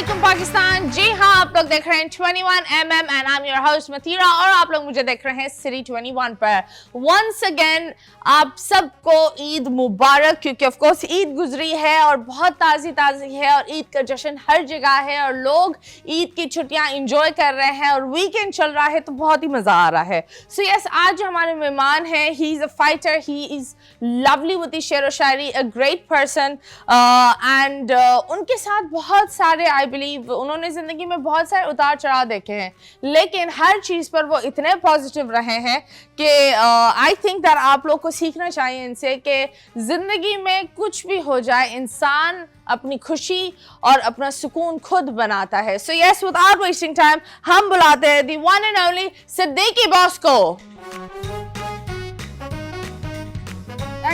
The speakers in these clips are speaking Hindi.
अस्सलामुअलैकुम पाकिस्तान। जी हाँ, आप लोग देख रहे हैं 21mm and I am your host Matira और आप लोग मुझे देख रहे हैं सिटी 21 पर। वंस अगेन आप सबको ईद मुबारक, क्योंकि ऑफ कोर्स ईद गुजरी है और बहुत ताज़ी ताज़ी है और ईद का जश्न हर जगह है और लोग ईद की छुट्टियां इंजॉय कर रहे हैं और वीकेंड चल रहा है तो बहुत ही मज़ा आ रहा है। सो यस, आज जो हमारे मेहमान हैं, he is a fighter, he is lovely with the शेर व शायरी, अ ग्रेट पर्सन एंड उनके साथ बहुत सारे आई बिलीव उन्होंने ज़िंदगी में बहुत सारे उतार चढ़ाव देखे हैं, लेकिन हर चीज़ पर वो इतने पॉजिटिव रहे हैं कि आई थिंक दैट आप लोग को सीखना चाहिए इनसे कि ज़िंदगी में कुछ भी हो जाए, इंसान अपनी खुशी और अपना सुकून खुद बनाता है। So yes, without wasting time हम बुलाते हैं the one and only Siddiqui boss को।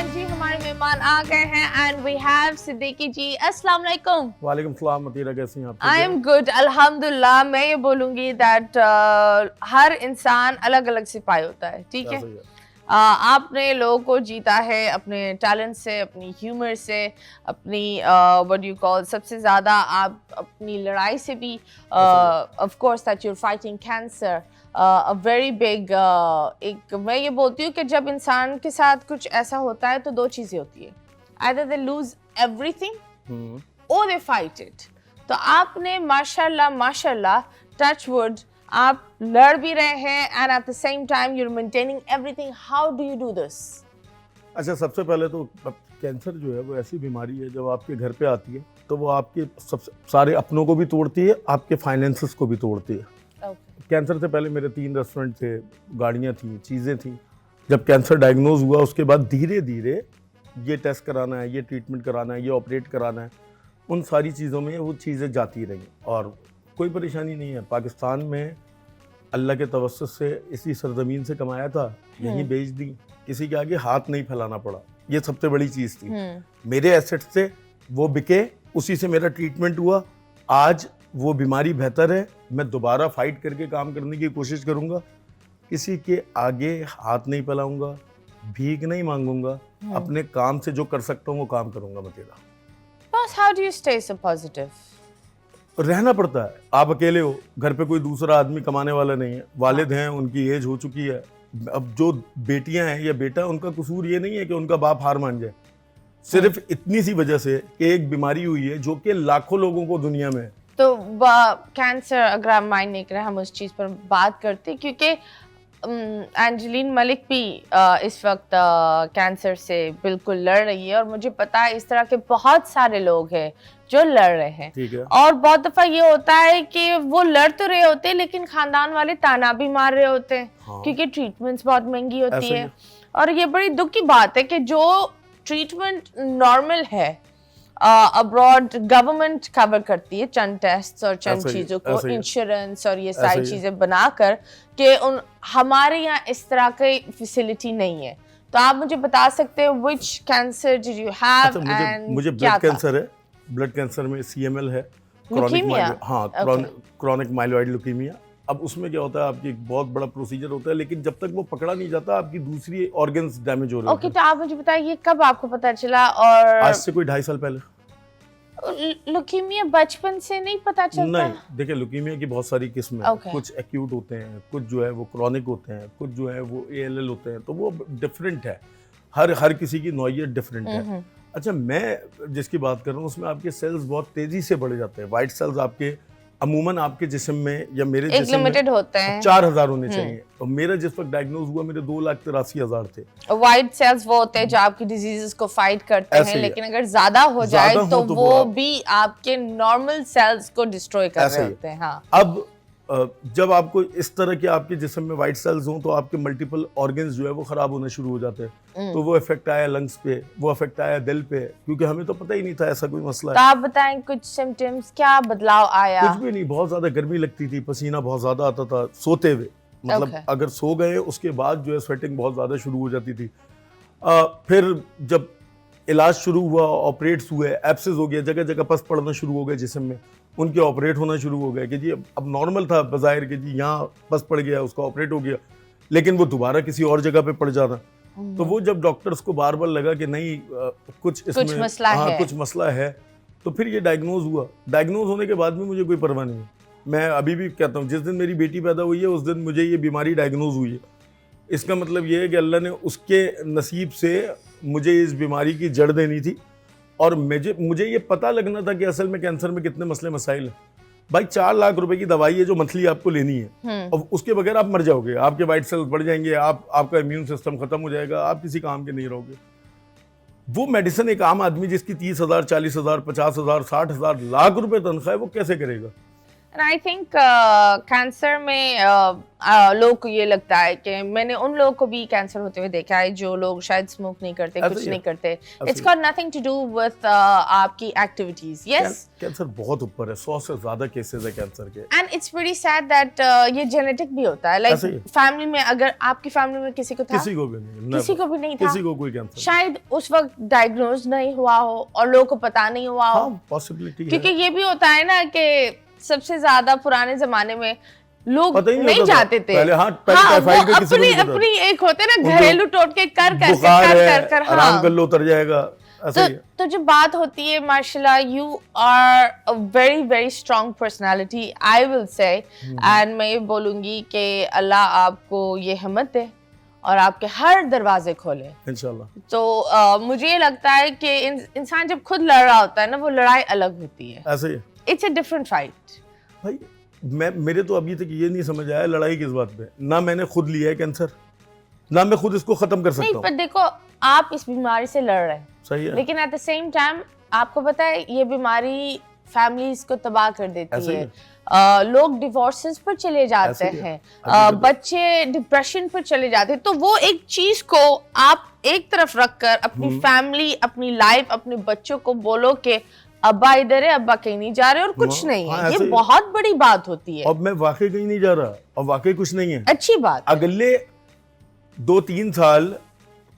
जी हमारे मेहमान आ गए हैं and we have Siddiqui ji. अस्सलाम वालेकुम। वालेकुम सलाम मतीरा, कैसी हैं आप? आई एम गुड अल्हम्दुलिल्लाह। मैं ये बोलूँगी दैट हर इंसान अलग अलग सिपाही होता है, ठीक है? आपने लोगों को जीता है अपने टैलेंट से, अपनी ह्यूमर से, अपनी व्हाट यू कॉल, सबसे ज़्यादा आप अपनी लड़ाई से भी of course that you are fighting cancer, a very big. एक मैं ये बोलती हूँ कि जब इंसान के साथ कुछ ऐसा होता है तो दो चीज़ें होती है, आइदर दे लूज एवरीथिंग और दे फाइट इट। तो आपने माशाल्लाह माशाल्लाह, टच वुड, आप लड़ भी रहे हैं and at the same time you are maintaining everything. How do you do this? अच्छा, सबसे पहले तो कैंसर जो है वो ऐसी बीमारी है, जब आपके घर पे आती है तो वो आपके सारे अपनों को भी तोड़ती है, आपके फाइनेंसेस को भी तोड़ती है। कैंसर से पहले मेरे 3 रेस्टोरेंट थे, गाड़ियाँ थी, चीज़ें थी। जब कैंसर डायग्नोज हुआ उसके बाद धीरे धीरे ये टेस्ट कराना है, ये ट्रीटमेंट कराना है, ये ऑपरेट कराना है, उन सारी चीज़ों में वो चीज़ें जाती रहीं और कोई परेशानी नहीं है। पाकिस्तान में अल्लाह के तवस्सुत से इसी सरजमीन से कमाया था, यहीं बेच दी, किसी के आगे हाथ नहीं फैलाना पड़ा, ये सबसे बड़ी चीज़ थी। मेरे एसेट्स से वो बिके, उसी से मेरा ट्रीटमेंट हुआ, आज वो बीमारी बेहतर है। मैं दोबारा फाइट करके काम करने की कोशिश करूँगा, किसी के आगे हाथ नहीं फैलाऊंगा, भीख नहीं मांगूंगा, अपने काम से जो कर सकता हूँ वो काम करूँगा। Matira, boss, how do you stay so positive? रहना पड़ता है। आप अकेले हो, घर पे कोई दूसरा आदमी कमाने वाला नहीं है, वालिद हैं, उनकी एज हो चुकी है। अब जो बेटियां हैं या बेटा, उनका कसूर ये नहीं है कि उनका बाप हार मान जाए, सिर्फ इतनी सी वजह से कि एक बीमारी हुई है जो कि लाखों लोगों को दुनिया में है। तो कैंसर, अगर आप माइंड नहीं करें, हम उस चीज़ पर बात करते, क्योंकि एंजेलिन मलिक भी इस वक्त कैंसर से बिल्कुल लड़ रही है और मुझे पता है इस तरह के बहुत सारे लोग हैं जो लड़ रहे हैं। ठीक है। और बहुत दफ़ा ये होता है कि वो लड़ तो रहे होते हैं लेकिन खानदान वाले ताना भी मार रहे होते हैं। हाँ। क्योंकि ट्रीटमेंट्स बहुत महंगी होती है और ये बड़ी दुख की बात है कि जो ट्रीटमेंट नॉर्मल है अब्रॉड गवर्नमेंट कवर करती है, चंद टेस्ट और चंद चीज़ों को, इंश्योरेंस और ये सारी चीज़ें बनाकर, कि उन हमारे यहाँ इस तरह की फैसिलिटी नहीं है। तो आप मुझे बता सकते हैं which cancer did you have? And मुझे ब्लड कैंसर है, ब्लड कैंसर में CML है, क्रॉनिक माइलोइड ल्यूकीमिया। अब उसमें क्या होता है, आपकी एक बहुत बड़ा प्रोसीजर होता है, लेकिन जब तक वो पकड़ा नहीं जाता आपकी दूसरी ऑर्गन्स डैमेज हो रहे हैं। ओके, तो आप मुझे बताइए कब आपको पता चला? और आज से कोई 2.5 साल पहले। ल्यूकीमिया बचपन से नहीं पता चलता? नहीं, देखिए ल्यूकीमिया की बहुत सारी किस्में हैं। कुछ एक्यूट होते हैं, कुछ जो है वो क्रॉनिक होते हैं, कुछ जो है वो ALL होते हैं, तो वो डिफरेंट है, हर किसी की नौइयत डिफरेंट है। अच्छा, मैं जिसकी बात कर रहा हूँ उसमें आपके सेल्स बहुत तेजी से बढ़ जाते हैं। वाइट सेल्स आपके अमूमन आपके जिस्म में या मेरे जिस्म में लिमिटेड होते हैं, 4000 होने चाहिए, और मेरा जिस वक्त डायग्नोज हुआ मेरे 2,83,000 थे। व्हाइट सेल्स वो होते हैं जो आपकी डिजीजेस को फाइट करते हैं, लेकिन अगर ज्यादा हो जाए तो वो भी आपके नॉर्मल सेल्स को डिस्ट्रॉय कर रहे होते हैं। हाँ। अब जब आपको इस तरह के आपके जिस्म में व्हाइट सेल्स हों तो आपके मल्टीपल ऑर्गन्स जो है वो खराब होना शुरू हो जाते हैं। तो वो इफेक्ट आया लंग्स पे, वो इफेक्ट आया दिल पे, क्योंकि हमें तो पता ही नहीं था ऐसा कोई मसला है। तो आप बताएं कुछ सिम्टम्स, क्या बदलाव आया? कुछ भी नहीं, बहुत ज्यादा गर्मी लगती थी, पसीना बहुत ज्यादा आता था सोते हुए, मतलब अगर सो गए उसके बाद जो है स्वेटिंग बहुत ज्यादा शुरू हो जाती थी। फिर जब इलाज शुरू हुआ, ऑपरेट्स हुए, एब्सेस हो गया, जगह जगह पस पड़ना शुरू हो गए जिस्म में, उनके ऑपरेट होना शुरू हो गए कि जी अब नॉर्मल था बज़ाहिर कि जी यहाँ पस पड़ गया, उसका ऑपरेट हो गया, लेकिन वो दोबारा किसी और जगह पे पड़ जाना। तो वो जब डॉक्टर्स को बार बार लगा कि नहीं कुछ इसमें मसला है, कुछ मसला है, तो फिर ये डायग्नोज हुआ। डायग्नोज होने के बाद भी मुझे कोई परवाह नहीं है। मैं अभी भी कहता हूँ, जिस दिन मेरी बेटी पैदा हुई है उस दिन मुझे ये बीमारी डायग्नोज हुई है। इसका मतलब ये है कि अल्लाह ने उसके नसीब से मुझे इस बीमारी की जड़ देनी थी, और मुझे ये पता लगना था कि असल में कैंसर में कितने मसले मसाइल हैं। भाई 4 लाख रुपए की दवाई है जो मंथली आपको लेनी है, और उसके बगैर आप मर जाओगे, आपके वाइट सेल्स बढ़ जाएंगे, आपका इम्यून सिस्टम खत्म हो जाएगा, आप किसी काम के नहीं रहोगे। वो मेडिसिन एक आम आदमी जिसकी 30,000, 40,000, 50,000, 60,000 लाख रुपए तनख्वाह है, वो कैसे करेगा? And I think कैंसर में लोग को ये लगता है कि मैंने उन लोगों को भी कैंसर होते हुए देखा है जो लोग शायद स्मोक नहीं करते, कुछ नहीं करते। It's got nothing to do with आपकी एक्टिविटीज। यस, कैंसर बहुत ऊपर है, 100 से ज्यादा केसेस है कैंसर के। And it's very sad that ये जेनेटिक भी होता है। लाइक फैमिली में, अगर आपकी फैमिली में किसी को था, किसी को भी नहीं, किसी को भी नहीं था, किसी को कोई कैंसर शायद उस वक्त डायग्नोज नहीं हुआ हो और लोगों को पता नहीं हुआ हो। पॉसिबिलिटी है, क्योंकि ये भी होता है ना कि सबसे ज्यादा पुराने जमाने में लोग नहीं जाते थे। पहले अपनी एक होते ना घरेलू टोटके कर आराम कर लो, उतर जाएगा। तो जब बात होती है, माशाल्लाह, you are a very very strong personality, I will say, and मैं ये बोलूंगी कि अल्लाह आपको ये हिम्मत दे और आपके हर दरवाजे खोले इंशाल्लाह। तो मुझे ये लगता है कि इंसान जब खुद लड़ रहा होता है ना, वो लड़ाई अलग होती है। ऐसे ही, इट्स अ डिफरेंट फाइट। भाई मेरे तो अभी तक ये नहीं समझ आया लड़ाई किस बात पे। ना मैंने खुद लिया है कैंसर, ना मैं खुद इसको खत्म कर सकता हूँ। पर देखो, आप इस बीमारी से लड़ रहे हैं, सही है, लेकिन एट द सेम टाइम आपको पता है ये बीमारी फैमिलीज को तबाह कर देती है। लोग डिवोर्सेस पर चले जाते हैं, बच्चे डिप्रेशन पर चले जाते हैं। तो वो एक चीज को आप एक तरफ रखकर अपनी फैमिली, अपनी लाइफ, अपने बच्चों को बोलो कि अब्बा इधर है, अब्बा कहीं नहीं जा रहे और कुछ नहीं है, ये बहुत बड़ी बात होती है। अब मैं वाकई कहीं नहीं जा रहा और वाकई कुछ नहीं है, अच्छी बात। अगले 2-3 साल,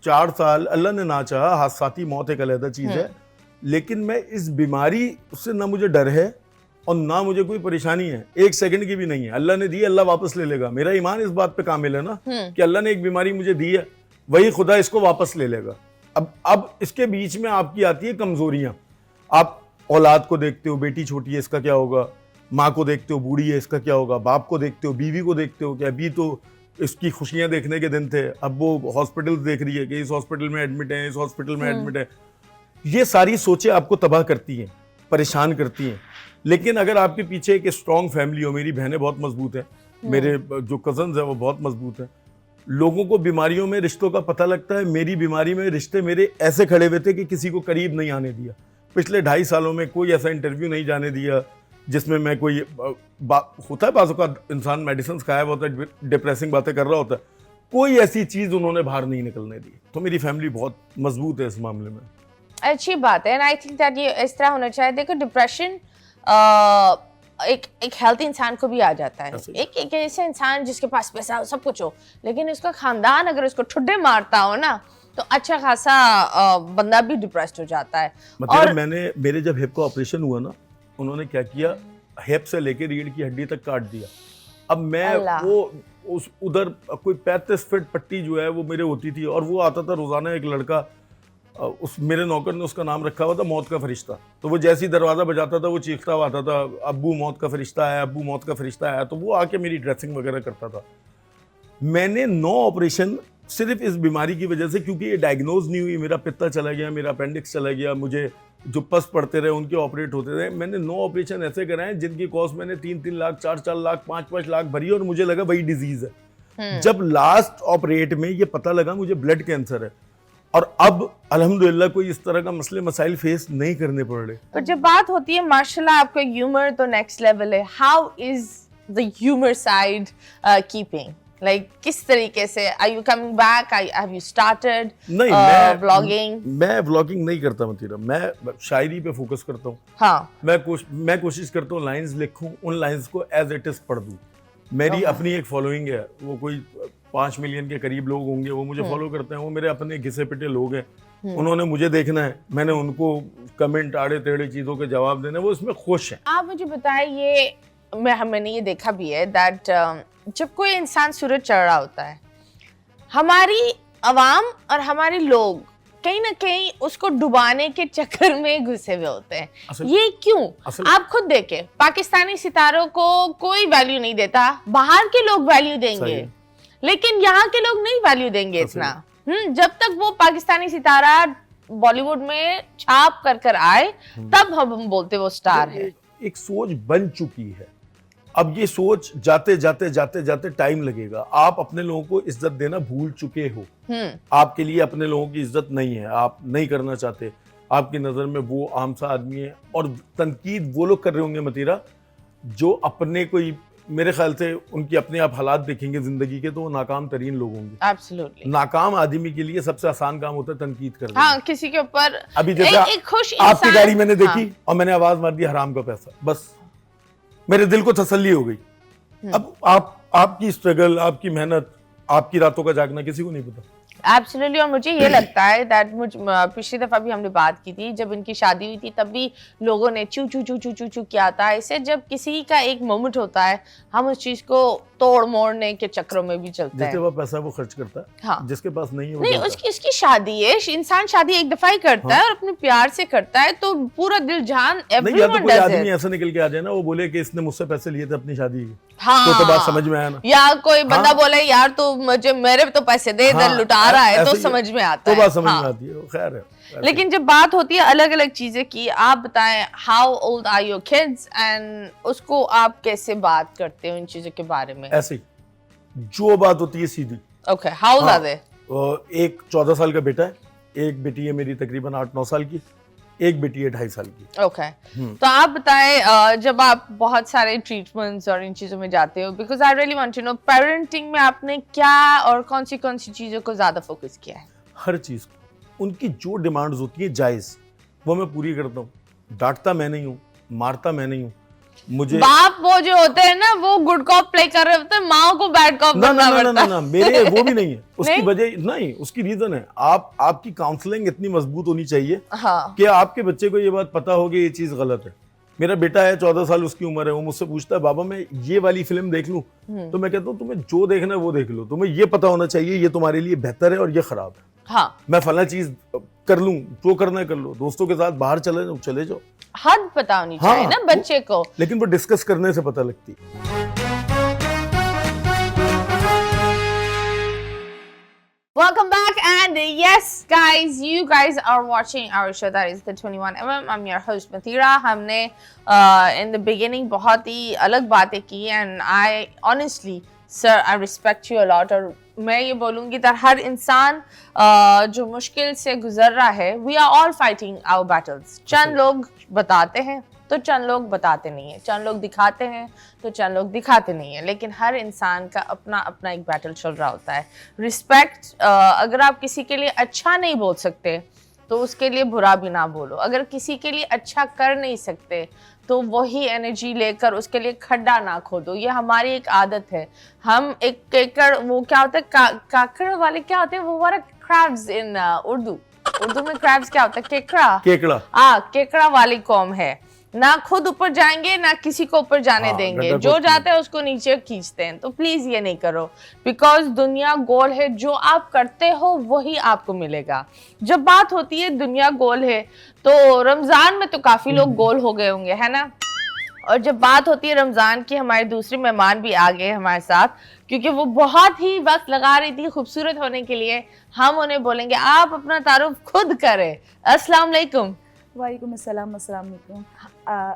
4 साल अल्लाह ने ना चाहा, हादसाती मौत एक अलग चीज है, लेकिन मैं इस बीमारी से ना मुझे डर है और ना मुझे कोई परेशानी है, 1 सेकंड की भी नहीं है। अल्लाह ने दी, अल्लाह वापस ले लेगा। मेरा ईमान इस बात पे कामिल है ना कि अल्लाह ने एक बीमारी मुझे दी है, वही खुदा इसको वापस ले लेगा। अब इसके बीच में आपकी आती है कमजोरियां। आप औलाद को देखते हो, बेटी छोटी है, इसका क्या होगा, माँ को देखते हो, बूढ़ी है, इसका क्या होगा, बाप को देखते हो, बीवी को देखते हो कि अभी तो इसकी खुशियां देखने के दिन थे, अब वो हॉस्पिटल देख रही है कि इस हॉस्पिटल में एडमिट है, इस हॉस्पिटल में एडमिट है। ये सारी सोचें आपको तबाह करती हैं, परेशान करती हैं। लेकिन अगर आपके पीछे एक स्ट्रॉन्ग फैमिली हो, मेरी बहनें बहुत मजबूत हैं, मेरे जो कजन्स हैं वो बहुत मजबूत हैं, लोगों को बीमारियों में रिश्तों का पता लगता है। मेरी बीमारी में रिश्ते मेरे ऐसे खड़े हुए थे कि किसी को करीब नहीं आने दिया। पिछले 2.5 सालों में कोई ऐसा इंटरव्यू नहीं जाने दिया जिसमें मैं कोई होता है बाज़ औक़ात इंसान मेडिसिन खाया हुआ होता है, डिप्रेसिंग बातें कर रहा होता है, कोई ऐसी चीज़ उन्होंने बाहर नहीं निकलने दी। तो मेरी फैमिली बहुत मजबूत है इस मामले में। अच्छी बात है, एंड आई थिंक दैट ये इस तरह होना चाहिए। देखो, डिप्रेशन एक हेल्थी इंसान को भी आ जाता है, एक ऐसे इंसान जिसके पास पैसा हो, सब कुछ हो, लेकिन उसका खानदान अगर उसको ठुड्डे मारता हो ना, तो अच्छा खासा बंदा भी डिप्रेस्ड हो जाता है। और मेरे जब हिप का ऑपरेशन हुआ ना, उन्होंने क्या किया, हिप से लेके रीढ़ की हड्डी तक काट दिया। अब मैं वो उधर कोई 35 फीट पट्टी जो है वो मेरे होती थी, और वो आता था रोजाना, एक लड़का, उस मेरे नौकर ने उसका नाम रखा हुआ था मौत का फरिश्ता। तो वो जैसे ही दरवाज़ा बजाता था वो चीखता हुआ आता था, अब्बू मौत का फरिश्ता है, अब्बू मौत का फरिश्ता है। तो वो आके मेरी ड्रेसिंग वगैरह करता था। मैंने 9 ऑपरेशन सिर्फ इस बीमारी की वजह से, क्योंकि ये डायग्नोज नहीं हुई, मेरा पित्ता चला गया, मेरा अपेंडिक्स चला गया, मुझे जो पस पड़ते रहे उनके ऑपरेट होते रहे। मैंने 9 ऑपरेशन ऐसे कराए जिनकी कॉस्ट मैंने 3-3 लाख, 4-4 लाख, 5-5 लाख भरी, और मुझे लगा वही डिजीज है। जब लास्ट ऑपरेट में ये पता लगा मुझे ब्लड कैंसर है, और अब अल्हम्दुलिल्लाह कोई इस तरह का मसले मसाइल फेस नहीं करने पड़ रहे। पर जब बात होती है, माशाल्लाह, आपका ह्यूमर तो नेक्स्ट लेवल है। How is the humour side keeping, like किस तरीके से, are you coming back, have you started vlogging? मैं व्लॉगिंग नहीं करता मतीरा, मैं शायरी पे फोकस करता हूँ। हाँ, मैं कोशिश करता हूँ लाइंस लिखूं, उन लाइंस को एज इट इज पढ़ दूं। मेरी अपनी एक फॉलोइंग है, वो कोई 5 मिलियन के करीब लोग होंगे, वो मुझे फॉलो करते हैं, वो मेरे अपने घिसे पिटे लोग हैं। उन्होंने मुझे देखना है, मैंने उनको कमेंट आड़े टेढ़े चीजों के जवाब देने, वो इसमें खुश है। आप मुझे बताएं, ये मैंने ये देखा भी है दैट जब कोई इंसान सूरज चढ़ रहा होता है, हमारी अवाम और हमारे लोग कहीं ना कहीं उसको डुबाने के चक्कर में घुसे हुए होते हैं। ये क्यों? आप खुद देखें, पाकिस्तानी सितारों को कोई वैल्यू नहीं देता, बाहर के लोग वैल्यू देंगे, लेकिन यहाँ के लोग नहीं वैल्यू देंगे इतना। जब तक वो पाकिस्तानी सितारा बॉलीवुड में छाप कर आए, तब हम बोलते वो स्टार है। एक सोच बन चुकी है, अब ये सोच जाते जाते जाते जाते टाइम लगेगा। आप अपने लोगों को इज्जत देना भूल चुके हो। आपके लिए अपने लोगों की इज्जत नहीं है, आप नहीं करना चाहते। आपकी नजर में वो आम सा आदमी है, और तनकीद वो लोग कर रहे होंगे मतीरा जो अपने कोई, मेरे ख्याल से उनकी अपने आप हालात देखेंगे जिंदगी के तो वो नाकाम तरीन लोग होंगे। Absolutely. नाकाम आदमी के लिए सबसे आसान काम होता है तनकीद करना। हाँ, किसी के ऊपर अभी जैसे एक खुश आपकी गाड़ी मैंने देखी, हाँ। और मैंने आवाज मार दी हराम का पैसा, बस मेरे दिल को तसल्ली हो गई। अब आपकी स्ट्रगल, आपकी मेहनत, आपकी रातों का जागना किसी को नहीं पता। एब्सोल्युटली। और मुझे ये लगता है दैट पिछली दफा भी हमने बात की थी, जब इनकी शादी हुई थी तब भी लोगों ने चू चू चू चू चू चू किया था। इससे जब किसी का एक मोमेंट होता है, हम उस चीज को तोड़ मोड़ने के चक्रों में भी चलते हैं। जिसके पास पैसा वो खर्च करता है, हाँ। जिसके पास नहीं है नहीं, उसकी शादी है, इंसान शादी एक दफा ही करता है और अपने प्यार से करता है, तो पूरा दिल जान नहीं। या तो कोई आदमी ऐसा निकल के आ जाए ना, वो बोले कि इसने मुझसे पैसे लिए थे अपनी शादी के, हाँ, तो बात समझ में आया ना। या कोई बंदा बोले यार तू मुझे मेरे तो पैसे दे, इधर लुटा रहा है, तो समझ में आता है, तो बात समझ में आती है। खैर है। लेकिन जब बात होती है अलग अलग चीजें की, आप बताएं how old are your kids and उसको आप कैसे बात करते हो इन चीजों के बारे में? ऐसे ही जो बात होती है सीधी। Okay, how old are they? एक 14 साल का बेटा है, एक बेटी है मेरी तकरीबन 8-9 साल की, एक बेटी है 2.5 साल की। ओके, तो आप बताएं जब आप बहुत सारे ट्रीटमेंट्स और इन चीजों में जाते हो, because I really want to know parenting में आपने क्या और कौन सी चीजों को ज्यादा फोकस किया है? हर चीज को, उनकी जो डिमांड्स होती है जायज, वो मैं पूरी करता हूँ। डांटता मैं नहीं हूँ, मारता मैं नहीं हूँ। मुझे बाप वो जो होते हैं ना, वो गुड कॉप प्ले कर रहे होते हैं, माँ को बैड कॉप बनना पड़ता है। ना, मेरे वो भी नहीं है। उसकी वजह नहीं, उसकी रीजन है आपकी काउंसलिंग इतनी मजबूत होनी चाहिए कि आपके बच्चे को ये बात पता हो कि ये चीज गलत है। मेरा बेटा है 14 साल उसकी उम्र है, वो मुझसे पूछता है बाबा मैं ये वाली फिल्म देख लूं, तो मैं कहता हूँ तुम्हें जो देखना है वो देख लो, तुम्हें ये पता होना चाहिए ये तुम्हारे लिए बेहतर है और ये खराब है। हाँ, मैं फला चीज कर लूं, जो करना है कर लो, दोस्तों के साथ बाहर चले जाओ, हद पता होनी चाहिए ना बच्चे को, लेकिन वो डिस्कस करने से पता लगती है। Welcome back, and yes guys, you guys are watching our show that is the 21mm. I'm your host Mathira. हमने in the beginning बहुत ही अलग बातें की, and I honestly sir I respect you a lot, और मैं ये बोलूँगी कि हर इंसान जो मुश्किल से गुजर रहा है, we are all fighting our battles. चंद लोग बताते हैं तो चंद लोग बताते नहीं है, चंद लोग दिखाते हैं तो चंद लोग दिखाते नहीं है, लेकिन हर इंसान का अपना अपना एक बैटल चल रहा होता है। रिस्पेक्ट, अगर आप किसी के लिए अच्छा नहीं बोल सकते तो उसके लिए बुरा भी ना बोलो। अगर किसी के लिए अच्छा कर नहीं सकते तो वही एनर्जी लेकर उसके लिए खड्डा ना खोदो। ये हमारी एक आदत है। हम एक केकड़, वो क्या होता है, काकड़ वाले क्या होते हैं, वो वाला क्रैब्स इन उर्दू में क्रैब्स क्या होता है, केकड़ा। केकड़ा वाली कौम है, ना खुद ऊपर जाएंगे ना किसी को ऊपर जाने देंगे, जो जाता है उसको नीचे खींचते हैं। तो प्लीज ये नहीं करो, बिकॉज दुनिया गोल है, जो आप करते हो वही आपको मिलेगा। जब बात होती है दुनिया गोल है, तो रमजान में तो काफी लोग गोल हो गए होंगे, है ना। और जब बात होती है रमजान की, हमारे दूसरे मेहमान भी आ गए हमारे साथ, क्योंकि वो बहुत ही वक्त लगा रही थी खूबसूरत होने के लिए। हम उन्हें बोलेंगे आप अपना तारुफ खुद करें। अस्सलाम वालेकुम। वालेकुम अस्सलाम। अस्सलाम वालेकुम।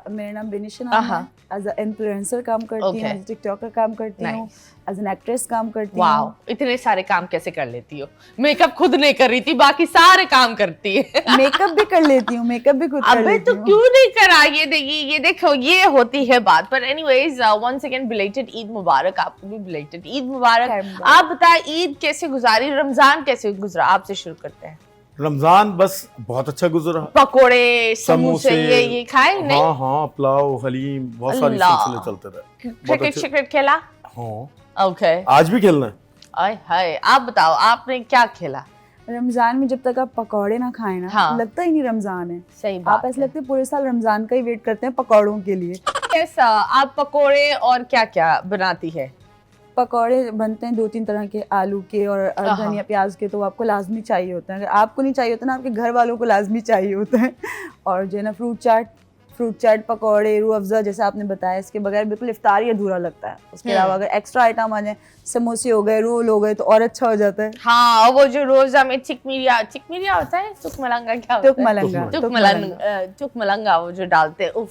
मेरा नाम बेनिशा नाम है। एज अ इन्फ्लुएंसर काम करती हूँ, एज टिकटॉकर काम करती हूँ, एज एन एक्ट्रेस काम करती हूँ। इतने सारे काम कैसे कर लेती हो? मेकअप खुद नहीं कर रही थी, बाकी सारे काम करती है। मेकअप भी कर लेती हूँ, मेकअप भी खुद कर लेती हूँ। तो क्यों नहीं करा? ये देखो, ये होती है बात। पर anyways, once again belated Eid मुबारक। आपको भी बिलेटेड ईद मुबारक। आप बताएं ईद कैसे गुजारी, रमजान कैसे गुजरा? आपसे शुरू करते हैं। रमजान बस बहुत अच्छा गुजरा। पकोड़े, समोसे ये खाए? नहीं, हाँ, पुलाव, हलीम, बहुत सारी सिलसिले चलते रहे। क्रिकेट खेला? हाँ, ओके, आज भी खेलना है। आय हाय, आप बताओ आपने क्या खेला? रमजान में जब तक आप पकौड़े ना खाएं ना, हाँ, लगता ही नहीं रमजान है। सही बात। आप ऐसे लगते हैं पूरे साल रमजान का ही वेट करते हैं पकौड़ों के लिए। कैसा आप पकोड़े और क्या क्या बनाती है? पकौड़े बनते हैं 2-3 तरह के, आलू के और धनिया प्याज के, तो वो आपको लाजमी चाहिए होता है। अगर आपको नहीं चाहिए होता ना, आपके घर वालों को लाजमी चाहिए होता है। और जो है ना फ्रूट चाट, पकौड़े, रूह अफ़ज़ा जैसा आपने बताया, इसके बगैर बिल्कुल इफ्तार ही अधूरा लगता है। उसके अलावा अगर एक्स्ट्रा आइटम आ जाए, समोसे हो गए, रोल हो गए, तो और अच्छा हो जाता है। हाँ, वो जो रोजा में चिकमिरिया होता है, तुकमलंगा क्या होता है? तुकमलंगा वो जो डालते हैं, उफ,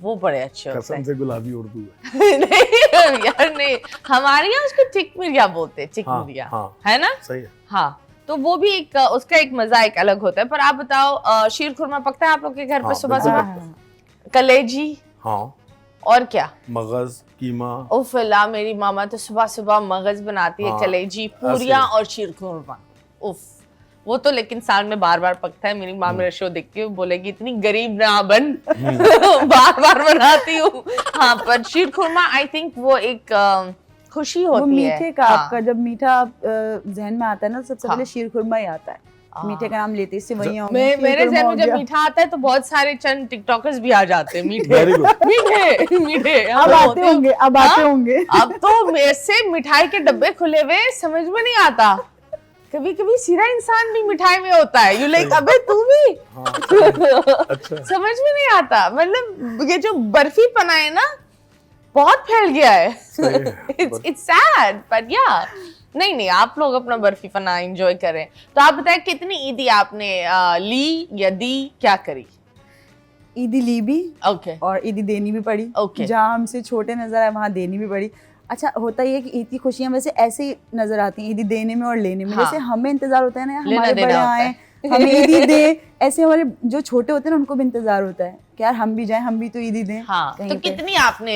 वो बड़े अच्छे होते हैं। कसम से गुलाबी उर्दू है। नहीं यार, नहीं, हमारे यहाँ उसको चिकमिरिया बोलते हैं, चिकमिरिया, है ना? सही है। हाँ, तो वो भी एक उसका एक मजा एक अलग होता है। पर आप बताओ, शीर खुरमा पकता है आप लोग के घर पे सुबह सुबह? कलेजी? हाँ। और क्या? मगज, कीमा। उफ अल्लाह, मेरी मामा तो सुबह सुबह मगज बनाती है, कलेजी, पूरियां और शीर खुरमा। उफ, वो तो लेकिन साल में बार बार पकता है। मेरी माँ मेरा शो देखती है, बोलेगी इतनी गरीब ना बन, बार बार बनाती हूँ। हाँ, पर शीर खुरमा आई थिंक वो एक खुशी होती है। वो मीठे का आपका जब मीठा जहन में आता है ना, सबसे पहले शीर खुरमा ही आता है। मीठे का नाम लेते इससे वही मेरे जहन में जब मीठा आता है तो बहुत सारे चंद टिकटॉकर्स भी आ जाते हैं मीठे मीठे। अब आते होंगे। अब तो मेरे से मिठाई के डब्बे खुले हुए, समझ में नहीं आता। कभी कभी सीधा इंसान भी मिठाई में होता है, यू लाइक अबे तू भी। अच्छा। समझ में नहीं आता, मतलब ये जो बर्फी पना है ना, बहुत फैल गया है। इट्स सैड, बट या नहीं, आप लोग अपना बर्फी पना एंजॉय करें। तो आप बताएं, कितनी ईदी आपने ली या दी, क्या करी? ईदी ली भी, ओके, और ईदी देनी भी पड़ी। ओके, जहाँ हमसे छोटे नजर आए वहाँ देनी भी पड़ी। अच्छा, होता ही है कि ईद की खुशियाँ वैसे ऐसे ही नजर आती हैं, ईदी देने में और लेने में। जैसे हमें इंतजार होता है ना, हमारे बड़े आए हमें ईदी दे, ऐसे हमारे जो छोटे होते हैं ना, उनको भी इंतजार होता है कि यार हम भी जाएं, हम भी तो ईदी दें। हाँ, तो कितनी आपने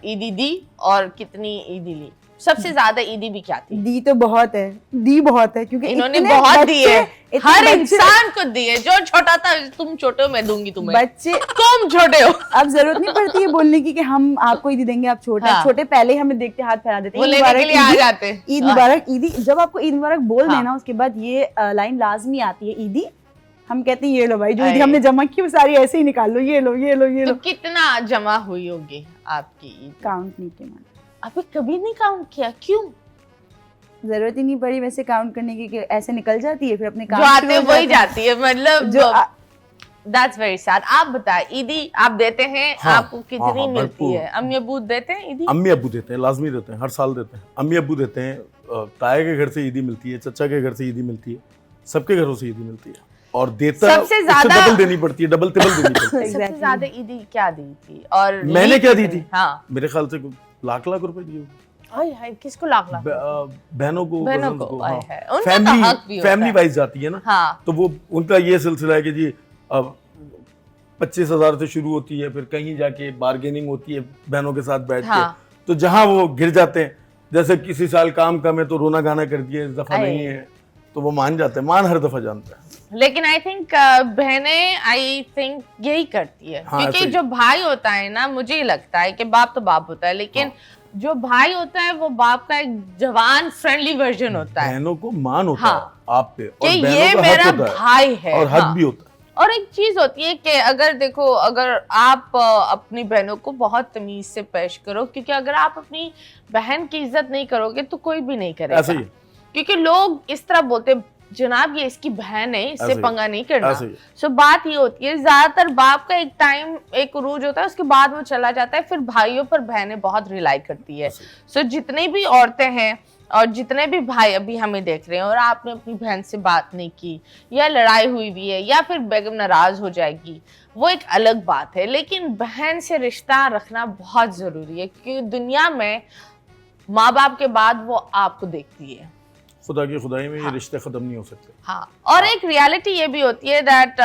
ईदी दी और कितनी ईदी ली? सबसे ज्यादा ईदी भी क्या थी? दी तो बहुत है, क्योंकि इन्होंने बहुत दी है, हर इंसान को दी है। जो छोटा था, तुम छोटे हो मैं दूंगी तुम्हें, बच्चे तुम छोटे हो। अब जरूरत नहीं पड़ती है बोलने की कि हम आपको ईदी देंगे, आप छोटे हैं। छोटे पहले ही हमें देखते हाथ फैला देते, वो लेने के लिए आ जाते। ईद मुबारक, ईदी। जब आपको ईद मुबारक बोल देना, उसके बाद ये लाइन लाजमी आती है, ईदी। हम कहते हैं ये लो भाई, जो ईदी हमने जमा की वो सारी ऐसे ही निकाल लो, ये लो। तो कितना जमा हुई होगी आपकी ईद? काउंट नहीं किया मैंने। अबे कभी नहीं काउंट किया, क्यों? जरूरत ही नहीं पड़ी वैसे काउंट करने की, कि ऐसे निकल जाती है, फिर अपने काम जो आते वही जाती है, मतलब जो दैट्स वेरी सैड। आप बताएं, ईदी आप देते हैं? हाँ, आपको कितनी मिलती है? अम्मी अब्बू देते हैं ईदी? अम्मी अब्बू देते हैं, लाजमी देते हैं, हर साल देते हैं। अम्मी अब्बू देते हैं, ताया के घर से ईदी मिलती है, चचा के घर से ईदी मिलती है, सबके घरों से ईदी मिलती है। और देता सबसे ज्यादा डबल देनी पड़ती है, डबल टिबल देनी पड़ती है। सबसे ज्यादा ईदी क्या दी थी? और मैंने क्या दी थी? हाँ, मेरे ख्याल से लाख रुपए दिए। किसको लाख? बहनों को, फैमिली वाइज जाती है ना। हाँ, तो वो उनका ये सिलसिला है कि जी अब 25,000 से शुरू होती है, फिर कहीं जाके बार्गेनिंग होती है बहनों के साथ बैठ के। तो जहां वो गिर जाते हैं, जैसे किसी साल काम कम है तो रोना गाना कर दिए, इस दफा नहीं है, तो वो मान जाते हैं। मान हर दफा जानता है, लेकिन आई थिंक बहनें आई थिंक यही करती है। हाँ, क्योंकि जो भाई होता है ना, मुझे लगता है कि बाप तो बाप होता है, लेकिन जो भाई होता है वो बाप का एक जवान फ्रेंडली वर्जन होता है। बहनों को मान होता है आप पे, और ये मेरा भाई है, और हक भी होता है। और एक चीज होती है कि अगर देखो, अगर आप अपनी बहनों को बहुत तमीज से पेश करो, क्योंकि अगर आप अपनी बहन की इज्जत नहीं करोगे तो कोई भी नहीं करेगा। ऐसे ही, क्योंकि लोग इस तरह बोलते, जनाब ये इसकी बहन है, इससे पंगा नहीं करना। सो बात ये होती है, ज्यादातर बाप का एक टाइम, एक उरूज होता है, उसके बाद वो चला जाता है, फिर भाइयों पर बहनें बहुत रिलाई करती है। सो जितनी भी औरतें हैं और जितने भी भाई अभी हमें देख रहे हैं, और आपने अपनी बहन से बात नहीं की, या लड़ाई हुई भी है, या फिर बेगम नाराज हो जाएगी, वो एक अलग बात है। लेकिन बहन से रिश्ता रखना बहुत जरूरी है, क्योंकि दुनिया में माँ बाप के बाद वो आपको देखती है। खुदा की खुदाई में ये रिश्ते खत्म नहीं हो सकते। हाँ, और एक रियलिटी ये भी होती है दैट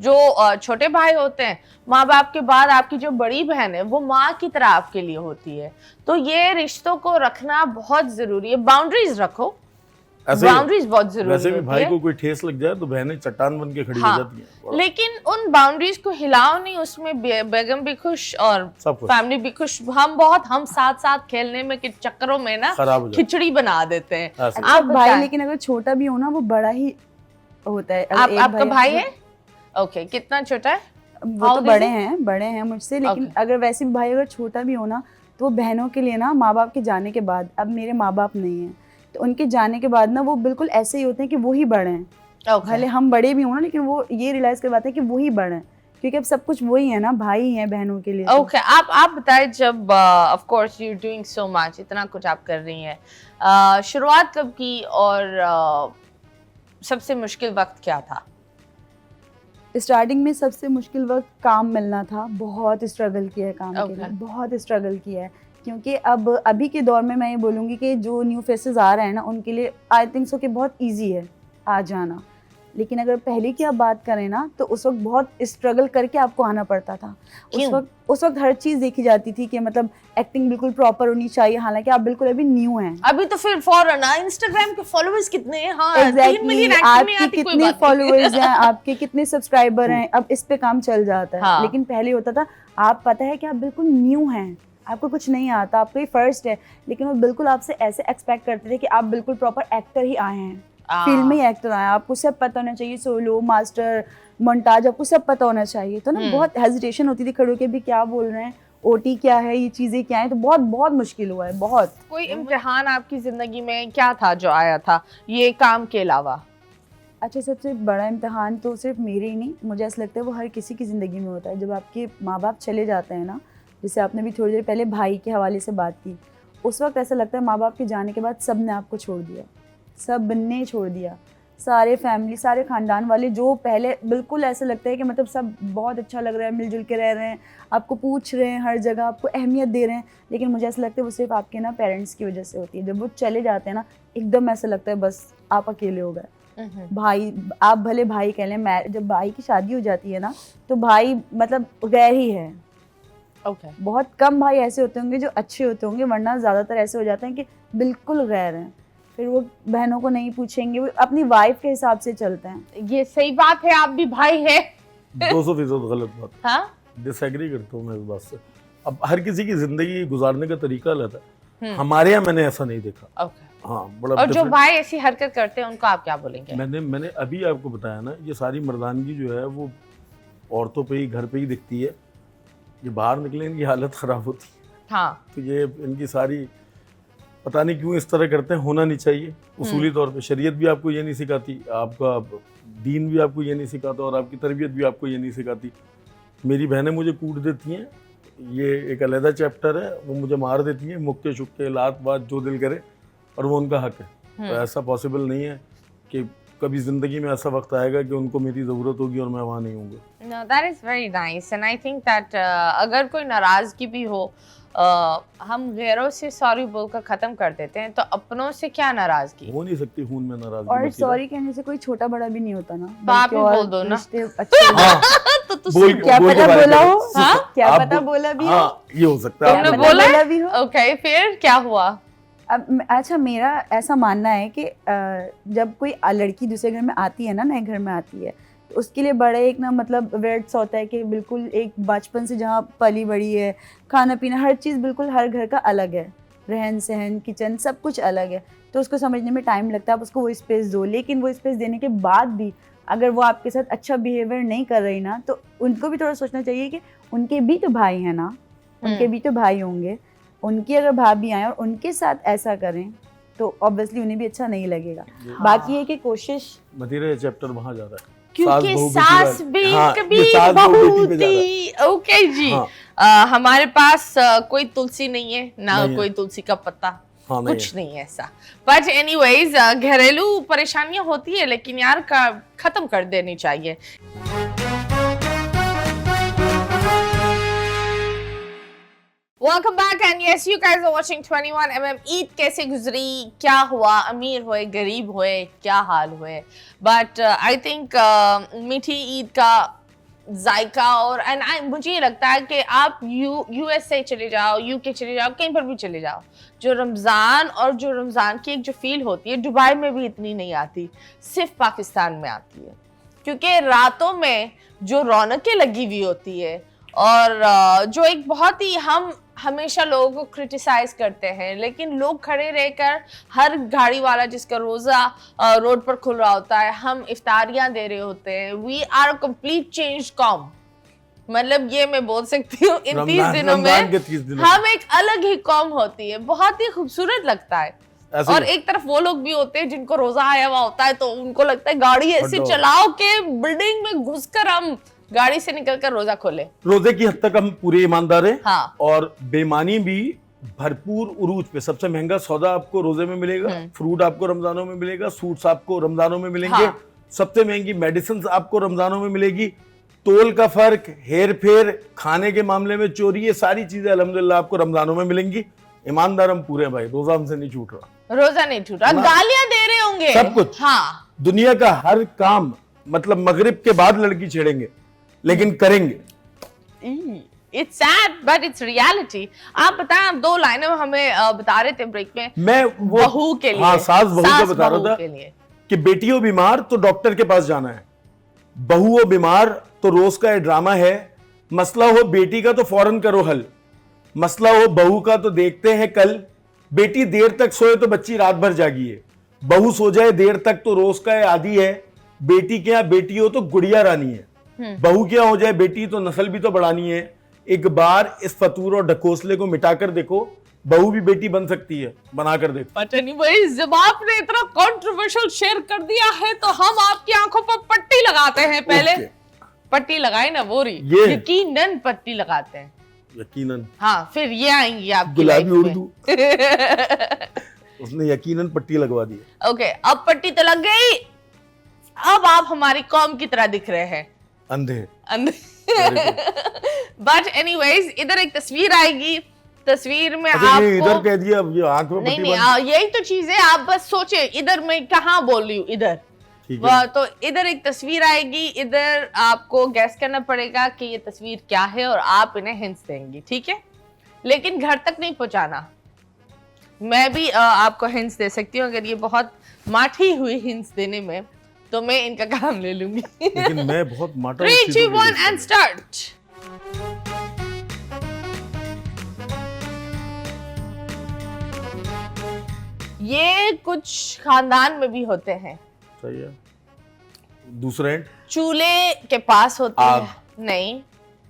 जो छोटे भाई होते हैं, माँ बाप के बाद आपकी जो बड़ी बहन है वो माँ की तरह आपके लिए होती है। तो ये रिश्तों को रखना बहुत जरूरी है, बाउंड्रीज रखो, बाउंड्रीज बहुत जरूरी है। वैसे भी भाई को कोई ठेस लग जाए तो बहनें चट्टान बन के खड़ी हो जाती हैं। लेकिन उन बाउंड्रीज को हिलाओ नहीं, उसमें बेगम भी खुश और फैमिली भी खुश। हम साथ खेलने में के चक्करों में ना खिचड़ी बना देते हैं। आप भाई, लेकिन अगर छोटा भी हो ना, वो बड़ा ही होता है। आपका भाई है? ओके, कितना छोटा है? वो तो बड़े हैं मुझसे, लेकिन अगर वैसे भी भाई अगर छोटा भी हो ना, तो वो बहनों के लिए ना माँ बाप के जाने के बाद, अब मेरे माँ बाप नहीं हैं तो उनके जाने के बाद ना वो बिल्कुल ऐसे ही होते हैं कि वो ही बड़े हैं। भले हम बड़े भी हों ना, लेकिन वो ये रियलाइज़ कर पाते हैं कि वो ही बड़े हैं, क्योंकि अब सब कुछ वही है ना, भाई हैं बहनों के लिए। ओके, आप बताएं, जब of course you doing so much, इतना कुछ आप कर रही हैं, शुरुआत कब की और सबसे मुश्किल वक्त क्या था? स्टार्टिंग में सबसे मुश्किल वक्त काम मिलना था। बहुत स्ट्रगल किया है काम के लिए, बहुत स्ट्रगल किया है, क्योंकि अब अभी के दौर में मैं ये बोलूँगी कि जो न्यू फेसेस आ रहे हैं ना, उनके लिए आई थिंक सो कि बहुत ईजी है आ जाना। लेकिन अगर पहले की आप बात करें ना, तो उस वक्त बहुत स्ट्रगल करके आपको आना पड़ता था। उस वक्त हर चीज़ देखी जाती थी कि मतलब एक्टिंग बिल्कुल प्रॉपर होनी चाहिए, हालांकि आप बिल्कुल अभी न्यू हैं। अभी तो फिर फॉरन इंस्टाग्राम के फॉलोअर्स कितने हैं? हाँ, एग्जैक्टली, आपके कितने फॉलोअर्स हैं, आपके कितने सब्सक्राइबर हैं, अब इस पे काम चल जाता है। हाँ। लेकिन पहले होता था, आप पता है कि आप बिल्कुल न्यू हैं, आपको कुछ नहीं आता, आपको ये फर्स्ट है, लेकिन वो बिल्कुल आपसे ऐसे एक्सपेक्ट करते थे कि आप बिल्कुल प्रॉपर एक्टर ही आए हैं, फील्ड में ही एक्टर आए, आपको सब पता होना चाहिए, सोलो, मास्टर, मोन्टाज, आपको सब पता होना चाहिए। तो ना बहुत हेजिटेशन होती थी खड़े होके भी, क्या बोल रहे हैं, ओटी क्या है, ये चीज़ें क्या है, तो बहुत बहुत मुश्किल हुआ है। बहुत कोई इम्तिहान आपकी जिंदगी में क्या था जो आया था ये काम के अलावा? अच्छा, सबसे बड़ा इम्तिहान तो सिर्फ मेरे ही नहीं, मुझे ऐसा लगता है वो हर किसी की ज़िंदगी में होता है। जब आपके माँ बाप चले जाते हैं ना, जैसे आपने भी थोड़ी देर पहले भाई के हवाले से बात की, उस वक्त ऐसा लगता है माँ बाप के जाने के बाद सब ने आपको छोड़ दिया, सब ने छोड़ दिया, सारे फैमिली, सारे ख़ानदान वाले, जो पहले बिल्कुल ऐसा लगता है कि मतलब सब बहुत अच्छा लग रहा है, मिलजुल के रह रहे हैं, आपको पूछ रहे हैं हर जगह, आपको अहमियत दे रहे हैं, लेकिन मुझे ऐसा लगता है वो सिर्फ आपके ना पेरेंट्स की वजह से होती है। जब वो चले जाते हैं ना, एकदम ऐसा लगता है बस आप अकेले हो गए। भाई, आप भले भाई कह लें, जब भाई की शादी हो जाती है ना, तो भाई मतलब गैर ही है। बहुत कम भाई ऐसे होते होंगे जो अच्छे होते होंगे, वरना ज़्यादातर ऐसे हो जाते हैं कि बिल्कुल गैर हैं। फिर वो बहनों को नहीं पूछेंगे, वो अपनी वाइफ के हिसाब से चलते हैं। ये सही बात है, आप भी भाई हैं। 200% गलत बात। हाँ, डिसएग्री करता हूँ मैं इस बात से। अब हर किसी की जिंदगी गुजारने का तरीका अलग है, हमारे यहाँ मैंने ऐसा नहीं देखा। हाँ, बड़ा। और जो भाई ऐसी हरकत करते हैं उनको आप क्या बोलेंगे? मैंने अभी आपको बताया ना, ये सारी मर्दानगी जो है वो औरतों पे ही, घर पे ही दिखती है, ये बाहर निकले इनकी हालत ख़राब होती है। हाँ, तो ये इनकी सारी, पता नहीं क्यों इस तरह करते हैं, होना नहीं चाहिए। उसूली तौर पे शरीयत भी आपको ये नहीं सिखाती, आपका दीन भी आपको ये नहीं सिखाता, और आपकी तरबियत भी आपको ये नहीं सिखाती। मेरी बहनें मुझे कूट देती हैं, ये एक अलहदा चैप्टर है, वो मुझे मार देती हैं, मुक्के शुक्के लात बात जो दिल करे, और वो उनका हक है। तो ऐसा पॉसिबल नहीं है कि कभी ज़िंदगी में ऐसा वक्त आएगा कि उनको मेरी ज़रूरत होगी और मैं वहाँ नहीं होंगी। No, that is very nice and I think that अगर कोई नाराज़गी भी हो, हम गैरों से सॉरी बोलकर ख़त्म कर देते हैं, तो अपनों से क्या नाराज़गी? हो नहीं सकती खून में नाराज़गी। और सॉरी कहने से कोई छोटा बड़ा भी नहीं होता ना, तो आप ही बोल दो ना। तो क्या पता बोला हो, क्या पता बोला भी हो, ये हो सकता है। तुमने बोला भी हो। ओके, फिर क्या हुआ? अब अच्छा, मेरा ऐसा मानना है कि जब कोई लड़की दूसरे घर में आती है ना, नए घर में आती है, तो उसके लिए बड़ा एक ना मतलब वर्ड्स होता है कि बिल्कुल एक बचपन से जहाँ पली बड़ी है, खाना पीना हर चीज़ बिल्कुल हर घर का अलग है, रहन सहन, किचन, सब कुछ अलग है, तो उसको समझने में टाइम लगता है। आप उसको वो स्पेस दो, लेकिन वो स्पेस देने के बाद भी अगर वो आपके साथ अच्छा बिहेवियर नहीं कर रही ना, तो उनको भी थोड़ा सोचना चाहिए कि उनके भी तो भाई हैं ना, उनके भी तो भाई होंगे, उनकी अगर भाभी आए और उनके साथ ऐसा करें तो ऑब्वियसली उन्हें भी अच्छा नहीं लगेगा। बाकी है कि कोशिश, मतीरा चैप्टर वहाँ जा रहा है, क्योंकि सास भी कभी बहू थी। ओके जी, हमारे पास कोई तुलसी नहीं है ना, कोई तुलसी का पत्ता, कुछ नहीं है ऐसा। बट एनीवेज, घरेलू परेशानियां होती है, लेकिन यार खत्म कर देनी चाहिए। Welcome back and yes, you guys are watching 21mm। Eid कैसे गुजरी, क्या हुआ, अमीर हुए, गरीब हुए, क्या हाल हुए, बट आई थिंक मीठी ईद का जायका, और मुझे ये लगता है कि आप यूएसए चले जाओ, यूके चले जाओ, कहीं पर भी चले जाओ, जो रमज़ान की एक जो फील होती है, दुबई में भी इतनी नहीं आती, सिर्फ पाकिस्तान में आती है, क्योंकि रातों में जो रौनकें लगी हुई होती है, और जो एक बहुत ही, हम हमेशा लोगों को क्रिटिसाइज करते हैं, लेकिन लोग खड़े रहकर, हर गाड़ी वाला जिसका रोज़ा रोड पर खुल रहा होता है, हम इफ्तारियां दे रहे होते हैं, we are a complete change come. मतलब ये मैं बोल सकती हूँ इन 30 दिनों रमजान के 30 में दिनों हम एक अलग ही कौम होती है, बहुत ही खूबसूरत लगता है। ऐसे और ही। एक तरफ वो लोग भी होते हैं जिनको रोजा आया हुआ होता है, तो उनको लगता है गाड़ी ऐसी हटो। चलाओ के बिल्डिंग में घुसकर हम गाड़ी से निकलकर रोजा खोले। रोजे की हद तक हम पूरे ईमानदार हैं। हाँ। और बेईमानी भी भरपूर उरूज पे। सबसे महंगा सौदा आपको रोजे में मिलेगा, फ्रूट आपको रमजानों में मिलेगा, सूट्स आपको रमजानों में मिलेंगे। हाँ। सबसे महंगी मेडिसिन आपको रमजानों में मिलेगी। तोल का फर्क, हेर फेर, खाने के मामले में चोरी, ये सारी चीजें अल्हम्दुलिल्लाह आपको रमजानों में मिलेंगी। ईमानदार हम पूरे हैं भाई, रोजा हमसे नहीं छूट रहा। रोजा नहीं छूटा, गालियां दे रहे होंगे, सब कुछ। हाँ। दुनिया का हर काम, मतलब मगरिब के बाद लड़की छेड़ेंगे, लेकिन करेंगे। It's sad but it's reality। आप बताएं, आप 2 लाइनें हमें बता रहे थे ब्रेक में, मैं वो बहू के लिए, हाँ, सास बहू का बता बहू रहा था के लिए। कि बेटी हो बीमार तो डॉक्टर के पास जाना है, बहू हो बीमार तो रोज का ये ड्रामा है। मसला हो बेटी का तो फौरन करो हल, मसला हो बहू का तो देखते हैं कल। बेटी देर तक सोए तो बच्ची रात भर जागी है, बहू सो जाए देर तक तो रोज का ये आदी है। बेटी के यहाँ बेटी हो तो गुड़िया रानी है, बहू के यहाँ हो जाए बेटी तो नस्ल भी तो बढ़ानी है। एक बार इस फतूर और ढकोसले को मिटाकर देखो, बहू भी बेटी बन सकती है, बनाकर देखो। पता नहीं भाई, जब आपने इतना कंट्रोवर्शियल शेयर कर दिया है तो हम आपकी आंखों पर पट्टी लगाते हैं। पहले ओके। पट्टी लगाए ना बोरी, ये। यकीनन पट्टी लगाते हैं। यकीनन। हाँ, फिर ये आएंगी आपकी गुलाबी लाइफ में। उर्दू। उसने यकीनन पट्टी लगवा दी। ओके, अब पट्टी तो लग गई, अब आप हमारी कौम की तरह दिख रहे हैं, अंधे। बट एनीवेज, इधर एक तस्वीर आएगी, तस्वीर में अच्छा, ये इधर आपको कह दिया, अब ये आंख में नहीं पट्टी नहीं, बंद। यही तो चीज है। आप बस सोचे, इधर मैं कहाँ बोल रही हूँ, इधर। ठीक है। तो इधर एक तस्वीर आएगी, इधर आपको गैस करना पड़ेगा कि ये तस्वीर क्या है और आप इन्हें हिंट्स देंगी, ठीक है? लेकिन घर तक नहीं पहुंचाना। मैं भी आपको हिंट्स दे सकती हूँ, अगर ये बहुत माठी हुई हिंट्स देने में तो मैं इनका काम ले लूंगी। लेकिन मैं बहुत माटा 3, 2, 1 एंड स्टार्ट। ये कुछ खानदान में भी होते हैं। सही है। दूसरा हिंट, चूल्हे के पास होते आग। हैं। नहीं।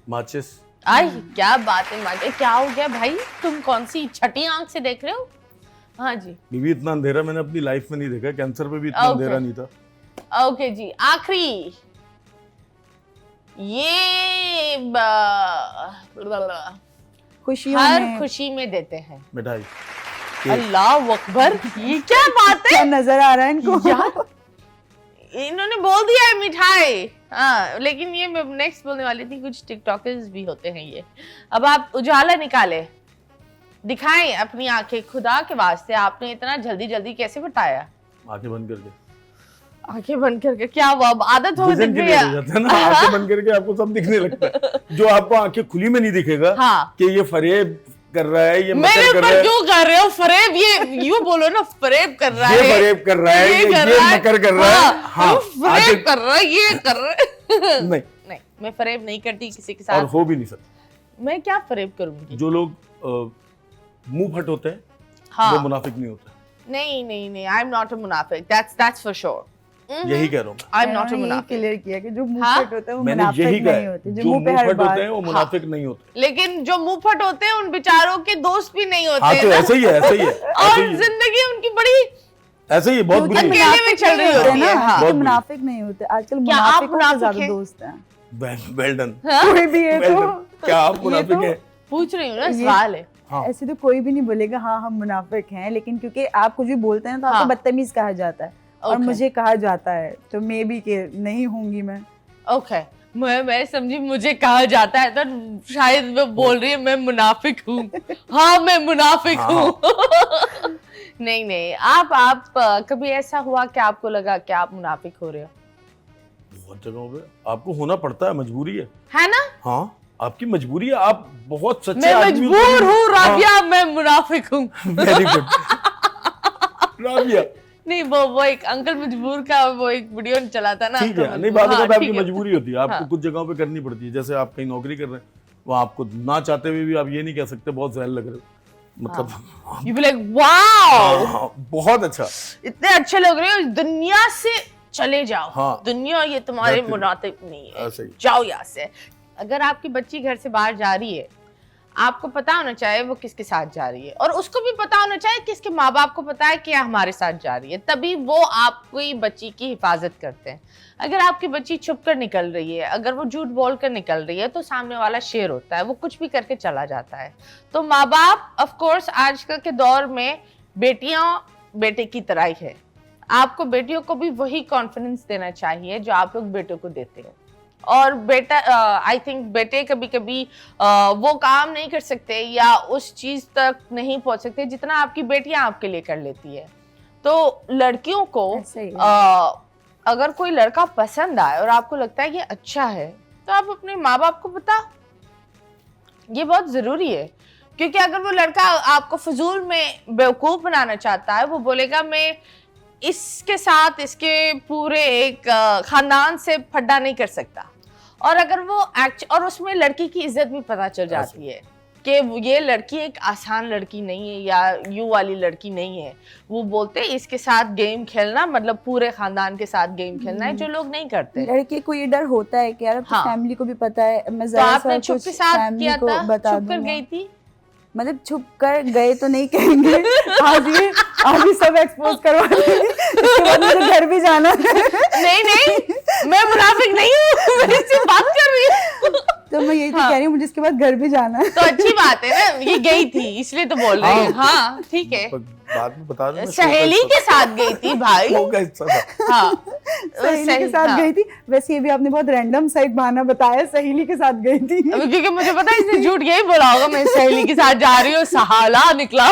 माचिस। आई, क्या बात है माटे, क्या हो गया भाई, तुम कौन सी छठी आंख से देख रहे हो? हाँ जी। बीवी, इतना अंधेरा मैंने अपनी लाइफ में नहीं देखा, कैंसर पे भी इतना Okay. अंधेरा नहीं था। ओके जी, आखिरी ये खुशियों हर में खुशी में देते हैं। मिठाई। अल्लाह अकबर, ये क्या बात क्या है नजर आ रहा है इनको? यार, इन्होंने बोल दिया है मिठाई। हाँ, लेकिन ये मैं नेक्स्ट बोलने वाली थी, कुछ टिकटॉकर्स भी होते हैं ये। अब आप उजाला निकाले, दिखाएं अपनी आंखें, खुदा के वास्ते आपने इतना जल्दी जल्दी कैसे बताया? आंखें बंद करके। आंखें बंद करके क्या हुआ? अब आदत हो विजन गई क्लियर हो है। जाता है ना, आंखें बंद करके आपको सब दिखने लगता है। जो आपको आंखें खुली में नहीं दिखेगा हाँ। कि ये फरेब कर रहा है, ये मेरे मकर कर रहा ऊपर है, क्यों कर रहे हो फरेब? ये यूं बोलो ना, फरेब कर रहा ये है, फरेब कर रहा है, ये कर रहा है, मकर कर रहा है। हाँ, वो फरेब आंखें- कर रहा है, ये कर रहा है। नहीं, नहीं, मैं फरेब नहीं करती किसी के और साथ। हो भी नहीं सकता। मैं क्या फरेब करूंगी? जो लोग मुंह फट होते हैं, हाँ। वो मुनाफिक नहीं होते। नहीं नहीं नहीं, आई एम नॉट अ मुनाफिक, दैट्स फॉर श्योर। यही कह रहा हूँ। आई एम नॉट अ मैंने यही मुनाफिक। क्लियर किया कि जो मुंह हाँ? फट होता है वो मैंने मुनाफिक यही कहा नहीं है, होते, जो जो मुंह पे मुंह हर फट होते हैं बात। वो मुनाफिक नहीं होते। लेकिन जो मुंह फट होते हैं उन बेचारों के दोस्त भी नहीं होते हाँ, हैं तो ना। ऐसे ही है, ऐसे ही है, ऐसे और ही है, जिंदगी उनकी बड़ी ऐसे ही है, बहुत बुरी है। अकेले में चल रही होती है। हाँ। बहुत तो बुरी। मुनाफिक नहीं होते आजकल, क्या आप मुनाफिकों के मुनाफिक ज्यादा हैं? दोस्त हैं। Well done. कोई भी है वेल तो डन। क्या आप मुनाफिक तो- हैं? पूछ रही हूँ ना, ये- सवाल है। हाँ। ऐसे तो कोई भी नहीं बोलेगा हाँ हम मुनाफिक हैं, लेकिन क्योंकि आप कुछ भी बोलते हैं तो आपको हाँ। बदतमीज कहा जाता है, और Okay. मुझे कहा जाता है, तो मे बी के नहीं होंगी मैं। ओके, मैं समझी मुझे कहा जाता है तो शायद वो बोल रही है मैं मुनाफिक हूँ। हाँ, मैं मुनाफिक हाँ। हूँ। नहीं नहीं, आप कभी ऐसा हुआ कि आपको लगा कि आप मुनाफिक हो रहे हो? बहुत जगहों पे आपको होना पड़ता है, मजबूरी है ना? हाँ, आपकी मजबूरी है। आप बहुत सच्चे मैं आदमी हो। मजबूर हूँ हाँ, राबिया, मैं मुनाफिक हूँ। Very good Rabia. नहीं, वो एक अंकल मजबूर का वो एक वीडियो चला था ना। ठीक है, अंकल नहीं, मजबूर। बात हाँ, आपकी ठीक है। मजबूरी होती है, आपको हाँ। कुछ जगहों पे करनी पड़ती है। जैसे आप कहीं नौकरी कर रहे हैं, वहाँ आपको ना चाहते हुए भी आप ये नहीं कह सकते बहुत जहर लग रहे हो, मतलब You be like, wow, हाँ, बहुत अच्छा। इतने अच्छे लग रहे हो, दुनिया से चले जाओ। हाँ। दुनिया ये तुम्हारे बेहतरीन। मुनाफिक नहीं है, ऐसे ही। जाओ यहाँ से। अगर आपकी बच्ची घर से बाहर जा रही है, आपको पता होना चाहिए वो किसके साथ जा रही है, और उसको भी पता होना चाहिए कि इसके माँ बाप को पता है कि हमारे साथ जा रही है, तभी वो आपकी बच्ची की हिफाजत करते हैं। अगर आपकी बच्ची छुप कर निकल रही है, अगर वो झूठ बोल कर निकल रही है, तो सामने वाला शेर होता है, वो कुछ भी करके चला जाता है। तो माँ बाप ऑफ कोर्स आजकल के दौर में बेटियां बेटे की तरह ही है। आपको बेटियों को भी वही कॉन्फिडेंस देना चाहिए जो आप लोग बेटों को देते हो। और बेटा आई थिंक बेटे कभी कभी वो काम नहीं कर सकते या उस चीज तक नहीं पहुंच सकते जितना आपकी बेटियां आपके लिए कर लेती है। तो लड़कियों को अगर कोई लड़का पसंद आए और आपको लगता है ये अच्छा है, तो आप अपने माँ बाप को बता, ये बहुत जरूरी है। क्योंकि अगर वो लड़का आपको फजूल में बेवकूफ बनाना चाहता है, वो बोलेगा मैं इसके साथ इसके पूरे एक खानदान से फड्डा नहीं कर सकता। और अगर वो और उसमें लड़की की इज्जत भी पता चल जाती है कि ये लड़की एक आसान लड़की नहीं है या यू वाली लड़की नहीं है। वो बोलते हैं इसके साथ गेम खेलना मतलब पूरे खानदान के साथ गेम खेलना है, जो लोग नहीं करते। लड़के को ये डर होता है कि यार हाँ। फैमिली को भी पता है, मैं तो आपने छुप के साथ किया था, छुप कर गई थी? मतलब छुप कर गए तो नहीं कहेंगे, आज ही सब एक्सपोज करवा देंगे, इसके बाद मुझे घर भी जाना है। नहीं मैं मुनाफिक नहीं हूँ, मैं इससे बात कर रही हूँ। तो मैं यही तो कह रही हूँ, मुझे इसके बाद घर भी जाना है। तो अच्छी बात है ना, ये गई थी इसलिए तो बोल रही है। हाँ ठीक है, बाद में बता दूं, सहेली के साथ गई थी भाई। हाँ सहेली के साथ गई थी। वैसे ये भी आपने बहुत रैंडम सा एक बहाना बताया, सहेली के साथ गई थी। क्योंकि मुझे पता है इसने झूठ यही बोला होगा, मैं सहेली के साथ जा रही हूँ, सहाला निकला।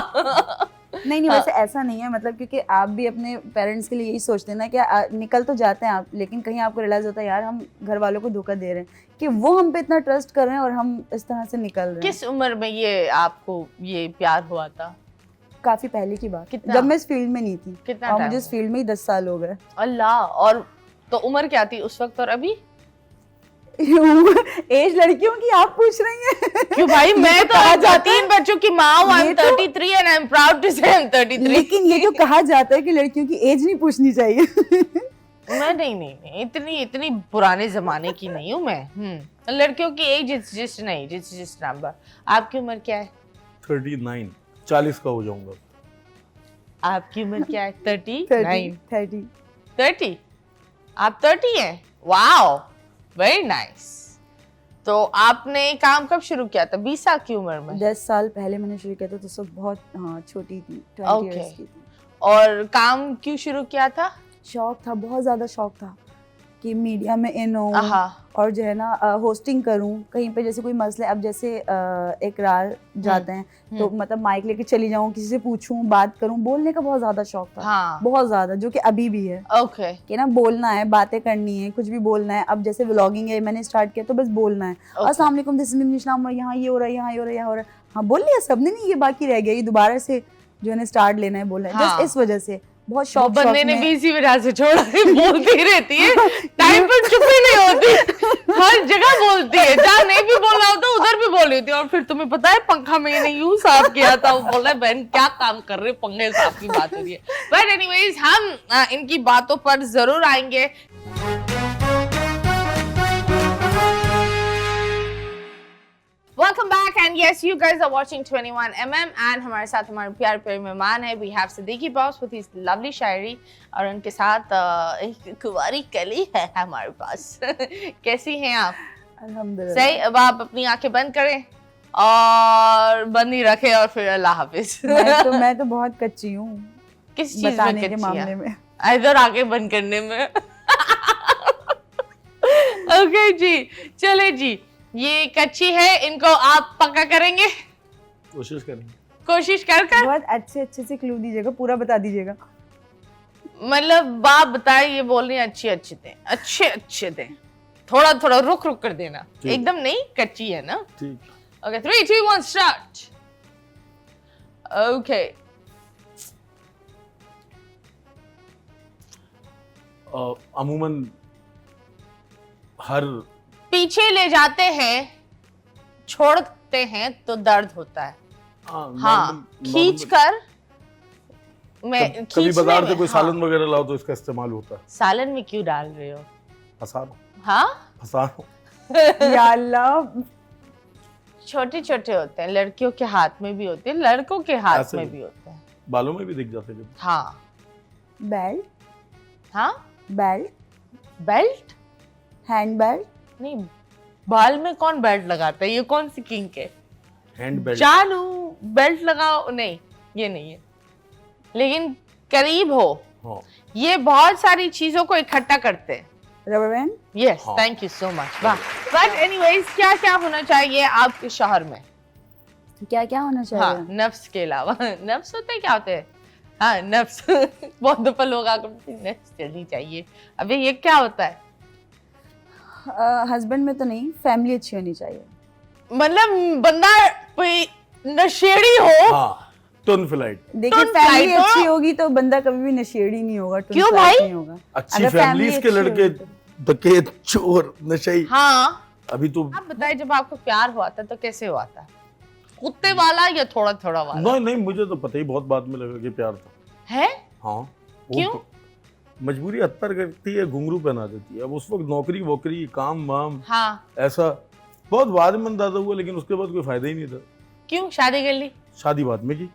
नहीं वैसे ऐसा नहीं है, मतलब क्योंकि आप भी अपने पेरेंट्स के लिए यही सोचते हैं ना कि निकल तो जाते हैं आप, लेकिन कहीं आपको रियलाइज होता है यार हम घर वालों को धोखा दे रहे हैं कि वो हम पे इतना ट्रस्ट कर रहे हैं और हम इस तरह से निकल रहे हैं। किस उम्र में ये आपको ये प्यार हुआ था? काफी पहले की बात, कितना? जब मैं इस फील्ड में नहीं थी। कितना और मुझे इस फील्ड में ही 10 साल हो गए। अल्लाह। और तो उम्र क्या थी उस वक्त और अभी? एज लड़कियों की आप पूछ रही हैं? क्यों भाई, मैं तो 3 बच्चों की माँ हूँ, I'm 33 and I'm proud to say I'm 33। लेकिन ये जो कहा जाता है कि लड़कियों की एज नहीं पूछनी चाहिए। मैं नहीं इतनी पुराने जमाने की नहीं हूँ मैं। लड़कियों की एज इट्स जस्ट नंबर। आपकी उम्र क्या है? 39, 40 का हो जाऊंगा। आपकी उम्र क्या है? 30? 30। आप 30 हैं? Wow, very nice. तो आपने काम कब शुरू किया था? 20 साल की उम्र में? 10 साल पहले मैंने शुरू किया था, तो सब बहुत छोटी थी, 20 इयर्स की थी। और काम क्यों शुरू किया था? शौक था, बहुत ज्यादा शौक था कि मीडिया में इन हो और जो है ना होस्टिंग करूं कहीं पे, जैसे कोई मसले, अब जैसे इकरार जाते हैं तो मतलब माइक लेके चली जाऊं, किसी से पूछूं, बात करूं, बोलने का बहुत ज्यादा शौक था। बहुत ज्यादा, जो कि अभी भी है। कि ना बोलना है, बातें करनी है, कुछ भी बोलना है। अब जैसे व्लॉगिंग है, मैंने स्टार्ट किया तो बस बोलना है। अस्सलाम वालेकुम, दिस इज निशाम, यहाँ ये हो रहा है, यहाँ ये हो रहा है, यहाँ हो रहा है। हाँ बोल लिया सबने, नहीं ये बाकी रह गया, ये दोबारा से जो है ना स्टार्ट लेना है, बोलना है। जस्ट इस वजह से बहुत शौक बंदे ने भी इसी वजह से छोड़ा है, बोलती रहती है, टाइम पर चुप ही नहीं होती, हर जगह बोलती है, जहाँ नहीं भी बोलना होता उधर भी बोल रही थी। और फिर तुम्हें पता है पंखा मैंने यूं साफ किया था, वो बोल रहा है बहन क्या काम कर रहे, पंखे साफ की बात हो रही है। बट एनीवेज हम इनकी बातों पर जरूर आएंगे। Welcome back and yes you guys are watching 21mm and हमारे साथ हमारे प्यारे प्यारे मेहमान है। We have Siddiqui boss with his lovely शायरी और उनके साथ एक कुंवारी कली है हमारे पास। कैसी हैं आप? अल्हम्दुलिल्लाह सही। अब आप अपनी आंखें बंद करें और बंद ही रखें और फिर अल्लाह हाफिज। मैं तो बहुत कच्ची हूँ किस चीज में कच्ची? के मामले में इधर आंखें बंद करने में। ओके जी, चले जी, ये कच्ची है, इनको आप पक्का करेंगे? कोशिश करेंगे, कोशिश कर बहुत अच्छे से क्लू दीजिएगा, पूरा बता दीजिएगा। मतलब बाप बताए, ये बोल रही है अच्छे दें, थोड़ा रुक कर देना, एकदम नहीं, कच्ची है ना? ठीक। Okay 3 2 1 start. ओके अमूमन हर पीछे ले जाते हैं, छोड़ते हैं तो दर्द होता है। हाँ, खींच कर मैं कभी बाजार से कोई सालन वगैरह लाओ तो इसका इस्तेमाल होता है। सालन में क्यों डाल रहे हो? फसानो। हाँ फसानो। या अल्लाह, छोटे छोटे होते हैं, लड़कियों के हाथ में भी होते हैं, लड़कों के हाथ ऐसे में ही। भी होते हैं। बालों में भी दिख जाते हैं। हाँ बेल्ट, हाँ, बेल्ट, बेल्ट हैंड बेल्ट। नहीं, बाल में कौन बेल्ट लगाता है? ये कौन सी किंक है? Hand belt. जानू बेल्ट लगाओ, नहीं ये नहीं है, लेकिन करीब हो। हाँ। ये बहुत सारी चीजों को इकट्ठा करते हैं। Rubber band. यस, हाँ। Thank you so much. वाह। बट एनीवेज, क्या क्या होना चाहिए आपके शहर में? क्या क्या होना चाहिए? हाँ, नफ्स के अलावा। नफ्स होते हैं, क्या होते हैं? हाँ, नफ्स। बहुत दफा लोग आकर नफ्स चलनी चाहिए। अबे ये क्या होता है? हस्बैंड में तो नहीं, फैमिली अच्छी होनी चाहिए। मतलब बंदा कोई नशेड़ी हो। हाँ, टोन फ्लाइट। देखिए, तो फैमिली फ्लाइट अच्छी होगी तो बंदा कभी भी नशेड़ी नहीं होगा, टुन क्यों फ्लाइट भाई? नहीं होगा। अच्छी अगर फैमिलीज family के अच्छी लड़के होगी तो। डकैत, चोर, नशेई। हाँ, अभी तो आप बताइए, जब आपको प्यार हुआ था तो कैसे हुआ था? कुत्ते वाला या थोड़ा थोड़ा वाला? नहीं नहीं, मुझे तो पता ही बहुत बाद में लगा कि प्यार था। है? हाँ। वो क्यों? तो मजबूरी अत्तर करती है, घुंघरू पहना देती है। अब उस वक्त नौकरी वोकरी, काम वाम, हाँ, ऐसा बहुत बाद में अंदाजा हुआ, लेकिन उसके बाद कोई फायदा ही नहीं था। क्यों शादी कर ली? शादी बाद में की।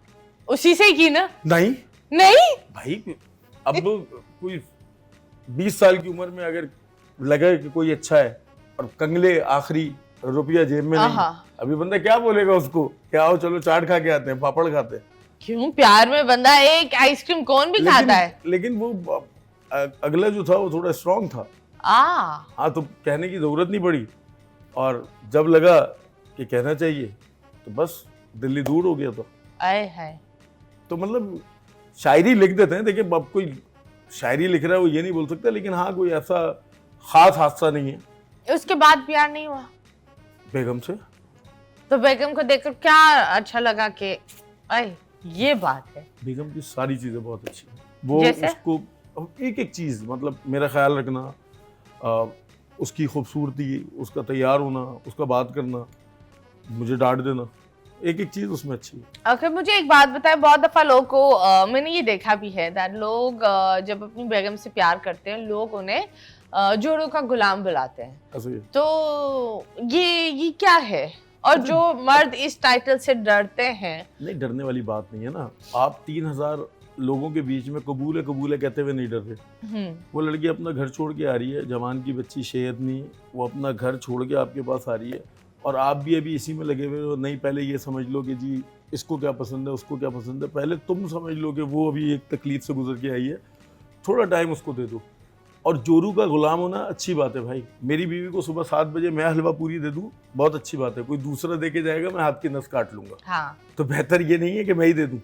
उसी से ही की ना? नहीं नहीं, भाई, अब कोई 20 साल की उम्र में अगर लगे कि कोई अच्छा है और कंगले आखिरी रुपया जेब में नहीं, आहा। अभी बंदा क्या बोलेगा उसको? क्या आओ चलो चाट खा के आते हैं, पापड़ खाते हैं। क्यों? प्यार में बंदा एक आइसक्रीम कौन भी खाता है? लेकिन वो अगला जो था वो थोड़ा स्ट्रांग था। हाँ, तो कहने की जरूरत नहीं पड़ी, और जब लगा कि कहना चाहिए तो बस दिल्ली दूर हो गया। तो आए हाय। तो मतलब शायरी लिख देते हैं। देखिए, अब कोई शायरी लिख रहा है वो ये नहीं बोल सकता, लेकिन हाँ, कोई ऐसा खास हादसा नहीं है। उसके बाद प्यार नहीं हुआ? बेगम से। तो बेगम को देखकर क्या अच्छा लगा कि अरे ये बात है? बेगम की सारी चीजें बहुत अच्छी हैं। वो जैसे? उसको एक एक चीज, मतलब मेरा ख्याल रखना, उसकी खूबसूरती, उसका तैयार होना, उसका बात करना, मुझे डांट देना, एक एक चीज उसमें अच्छी है। ओके, मुझे एक बात बताए, बहुत दफा लोग को मैंने ये देखा भी है दैट लोग जब अपनी बेगम से प्यार करते हैं, लोग उन्हें जोड़ों का गुलाम बुलाते हैं। ऐसे ही। तो ये क्या है? और जो मर्द इस टाइटल से डरते हैं। नहीं, डरने वाली बात नहीं है ना। आप 3000 लोगों के बीच में कबूल है कहते हुए नहीं डर रहे। वो लड़की अपना घर छोड़ के आ रही है, जवान की बच्ची शेर नहीं, वो अपना घर छोड़ के आपके पास आ रही है, और आप भी अभी इसी में लगे हुए हो। नहीं, पहले ये समझ लो कि जी इसको क्या पसंद है, उसको क्या पसंद है। पहले तुम समझ लो कि वो अभी एक तकलीफ से गुजर के आई है, थोड़ा टाइम उसको दे दो। और जोरू का गुलाम होना अच्छी बात है भाई। मेरी बीवी को सुबह 7 बजे मैं हलवा पूरी दे दूं, बहुत अच्छी बात है। कोई दूसरा दे के जाएगा, मैं हाथ की नस काट लूंगा। हाँ। तो बेहतर ये नहीं है कि मैं ही दे दूं।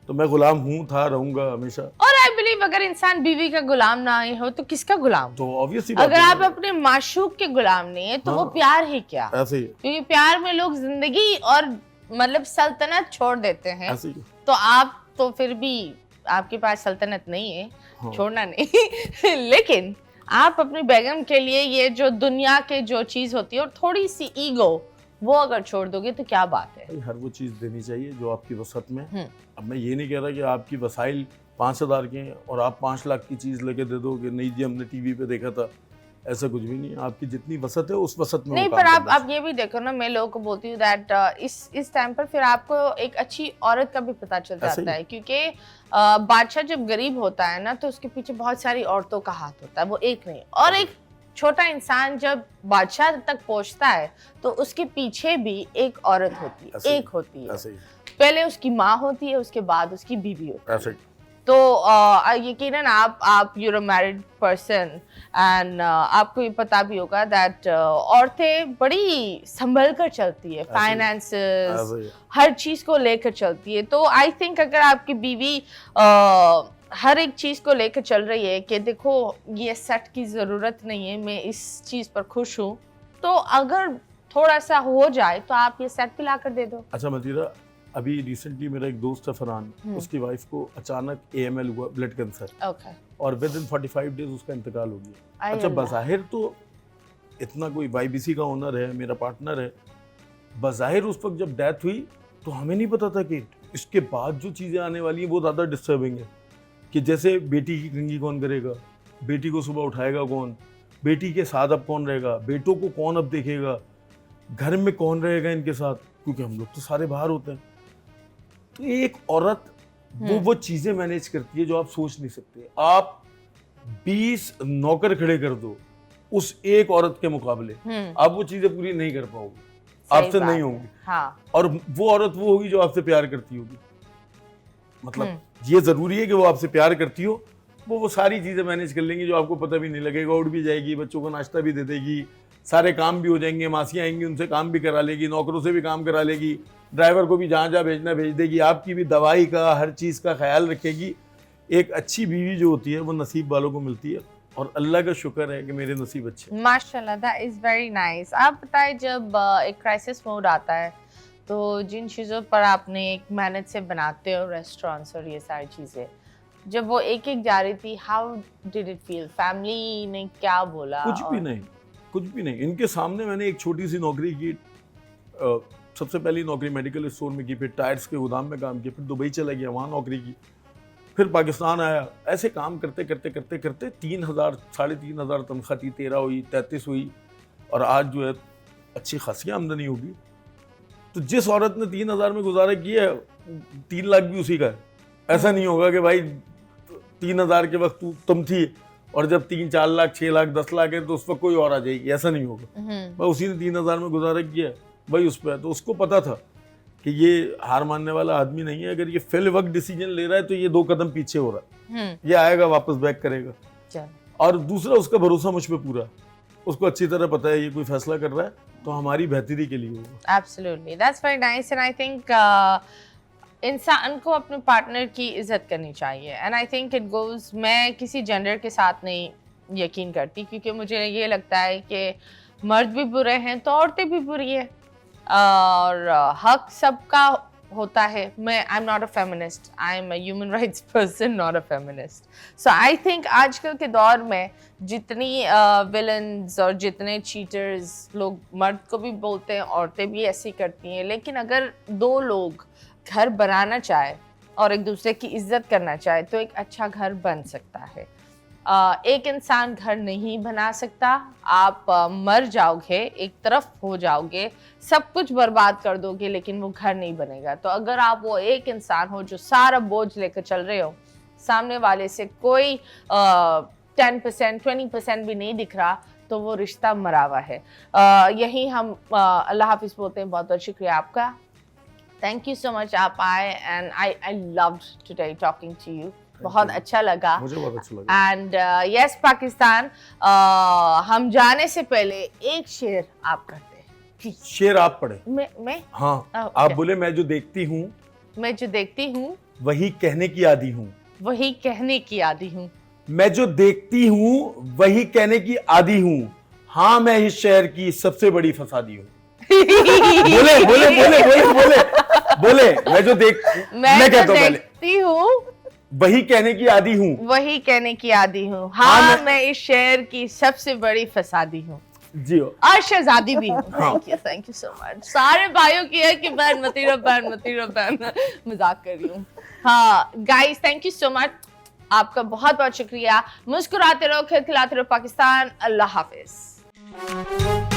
तो मैं गुलाम हूँ, था, रहूंगा हमेशा। और आई बिलीव अगर इंसान बीवी का गुलाम ना ही हो तो किसका गुलाम? तो ऑब्वियसली अगर आप अपने माशूक के गुलाम नहीं है तो वो हाँ। प्यार ही क्या? ऐसे ही क्योंकि प्यार में लोग जिंदगी और मतलब सल्तनत छोड़ देते हैं। ऐसे ही। तो आप तो फिर भी आपके पास सल्तनत नहीं है, हाँ। छोड़ना नहीं। लेकिन आप अपनी बेगम के लिए ये जो दुनिया के जो चीज होती है और थोड़ी सी ईगो, वो अगर छोड़ दोगे तो क्या बात है? भाई, हर वो चीज़ देनी चाहिए जो आपकी वसत में। हम्म। अब मैं ये नहीं कह रहा कि आपकी वसाइल 5000 के हैं और आप 5 लाख की चीज़ लेके दे दो कि नहीं जी हमने टीवी पे देखा था। ऐसा कुछ भी नहीं है। आपकी जितनी वसत है उस वसत में नहीं, वो पर काम आप करना आप ये भी देखो ना, मैं लोगों को बोलती हूँ दैट इस टाइम पर फिर आपको एक अच्छी औरत का भी पता चल ऐसे जाता ही। है, क्योंकि बादशाह जब गरीब होता है ना तो उसके पीछे बहुत सारी औरतों का हाथ होता है, वो एक नहीं। और एक छोटा इंसान जब बादशाह तक पहुंचता है तो उसके पीछे भी एक औरत होती ऐसे है, ही। एक होती है। ऐसे ही, पहले उसकी माँ होती है, उसके बाद उसकी बीवी होती है। ऐसे ही। तो यकीनन आप you're a married person and आपको ये पता भी होगा दैट औरतें बड़ी संभल कर चलती है, फाइनेंसेस, ऐसे ही। हर चीज को लेकर चलती है। तो आई थिंक अगर आपकी बीवी हर एक चीज को लेकर चल रही है कि देखो ये सेट की जरूरत नहीं है, मैं इस चीज पर खुश हूँ, तो अगर थोड़ा सा हो जाए तो आप ये सेट भी ला कर दे दो। अच्छा मतीरा, अभी रिसेंटली मेरा एक दोस्त है फरहान, उसकी वाइफ को अचानक AML हुआ, ब्लड कैंसर, ओके। और विद इन 45 डेज उसका इंतकाल हो गया। आई अच्छा, अल्लाह। बज़ाहिर तो इतना कोई YBC का ओनर है, मेरा पार्टनर है, बज़ाहिर उस वक्त जब डेथ हुई तो हमें नहीं पता था कि इसके बाद जो चीज़ें आने वाली हैं वो ज़्यादा डिस्टर्बिंग है। कि जैसे बेटी की कंघी कौन करेगा, बेटी को सुबह उठाएगा कौन, बेटी के साथ अब कौन रहेगा, बेटों को कौन अब देखेगा, घर में कौन रहेगा इनके साथ, क्योंकि हम लोग तो सारे बाहर होते हैं। तो एक औरत वो चीजें मैनेज करती है जो आप सोच नहीं सकते। आप 20 नौकर खड़े कर दो उस एक औरत के मुकाबले, आप वो चीजें पूरी नहीं कर पाओगे, आपसे नहीं होंगी। हाँ। और वो औरत वो होगी जो आपसे प्यार करती होगी। मतलब ये जरूरी है कि वो आपसे प्यार करती हो, वो सारी चीजें मैनेज कर लेंगी जो आपको पता भी नहीं लगेगा। उठ भी जाएगी, बच्चों को नाश्ता भी दे देगी, सारे काम भी हो जाएंगे, मासियाँ आएंगी उनसे काम भी करा लेगी, नौकरों से भी काम करा लेगी, ड्राइवर को भी जहाँ जहाँ भेजना भेज देगी, आपकी भी दवाई का हर चीज़ का ख्याल रखेगी। एक अच्छी बीवी जो होती है वो नसीब वालों को मिलती है, और अल्लाह का शुक्र है कि मेरे नसीब अच्छे। माशाल्लाह, दैट इज़ वेरी नाइस। आप बताएं, जब एक क्राइसिस मोड आता है तो जिन चीज़ों पर आपने एक मेहनत से बनाते हो रेस्टोरेंट्स और ये सारी चीज़ें, जब वो एक एक जा रही थी, how did it feel? Family ने क्या बोला? कुछ भी नहीं, कुछ भी नहीं। इनके सामने मैंने एक छोटी सी नौकरी की, सबसे पहली नौकरी मेडिकल स्टोर में की, फिर टायर्स के गोदाम में काम किया, फिर दुबई चला गया, वहाँ नौकरी की, फिर पाकिस्तान आया। ऐसे काम करते करते करते करते 3,000 3,500 तनख्वाह थी, 13 हुई, 33 हुई, और आज जो है अच्छी खासी आमदनी होगी। तो जिस औरत ने 3,000 में गुजारा किया है, 3 लाख भी उसी का है। ऐसा नहीं होगा कि भाई 3,000 के वक्त तुम थी और जब 3, 4 लाख, 6 लाख, 10 लाख है तो उस वक्त कोई और आ जाएगी, ऐसा नहीं होगा। भाई उसी ने 3,000 में गुजारा किया है, भाई उस पर। तो उसको पता था कि ये हार मानने वाला आदमी नहीं है। अगर ये फिल वक्त डिसीजन ले रहा है तो ये 2 कदम पीछे हो रहा है, ये आएगा वापस बैक करेगा। और दूसरा, उसका भरोसा मुझ पर पूरा, उसको अच्छी तरह पता है ये कोई फैसला कर रहा है तो हमारी बेहतरी के लिए होगा। Absolutely, that's very nice. And I think इंसान को अपने पार्टनर की इज्जत करनी चाहिए। And I think it goes, मैं किसी जेंडर के साथ नहीं यकीन करती, क्योंकि मुझे ये लगता है कि मर्द भी बुरे हैं तो औरतें भी बुरी हैं, और हक सबका होता है। मैं I am not a feminist, I am a human rights person, not a feminist. So I think आजकल के दौर में जितनी विलन्स और जितने चीटर्स, लोग मर्द को भी बोलते हैं, औरतें भी ऐसी करती हैं, लेकिन अगर 2 लोग घर बनाना चाहे और एक दूसरे की इज्जत करना चाहे तो एक अच्छा घर बन सकता है। एक इंसान घर नहीं बना सकता। आप मर जाओगे, एक तरफ हो जाओगे, सब कुछ बर्बाद कर दोगे, लेकिन वो घर नहीं बनेगा। तो अगर आप वो एक इंसान हो जो सारा बोझ लेकर चल रहे हो, सामने वाले से कोई 10%, 20% भी नहीं दिख रहा, तो वो रिश्ता मरा हुआ है। यही हम अल्लाह हाफिज़ बोलते हैं। बहुत बहुत शुक्रिया आपका, थैंक यू सो मच। आप आए and I loved today talking to you. बहुत अच्छा लगा, मुझे बहुत अच्छा लगा। एंड यस पाकिस्तान, हम जाने से पहले एक शेर आप करते हैं। शेर आप पढ़े? मैं हाँ, okay. आप बोले, मैं जो देखती हूँ, मैं जो देखती हूँ वही कहने की आदी हूँ, वही कहने की आदी हूँ। मैं जो देखती हूँ वही कहने की आदी हूँ, हाँ मैं इस शहर की सबसे बड़ी फसादी हूँ। बोले बोले बोले बोले बोले बोले, मैं जो मैं कहता हूँ, देखती हूँ वही कहने की आदी हूँ, वही कहने की आदी हूँ, हाँ मैं इस शहर की सबसे बड़ी फसादी हूँ जी, और शहजादी भी हूँ। Thank you so much. सारे भाइयों की है कि बहन मतीरा, बहन मतीरा, बहन, मजाक कर रही हूँ। हाँ guys, thank you so much, आपका बहुत बहुत शुक्रिया। मुस्कुराते रहो, खिलखिलाते रहो पाकिस्तान। अल्लाह हाफिज।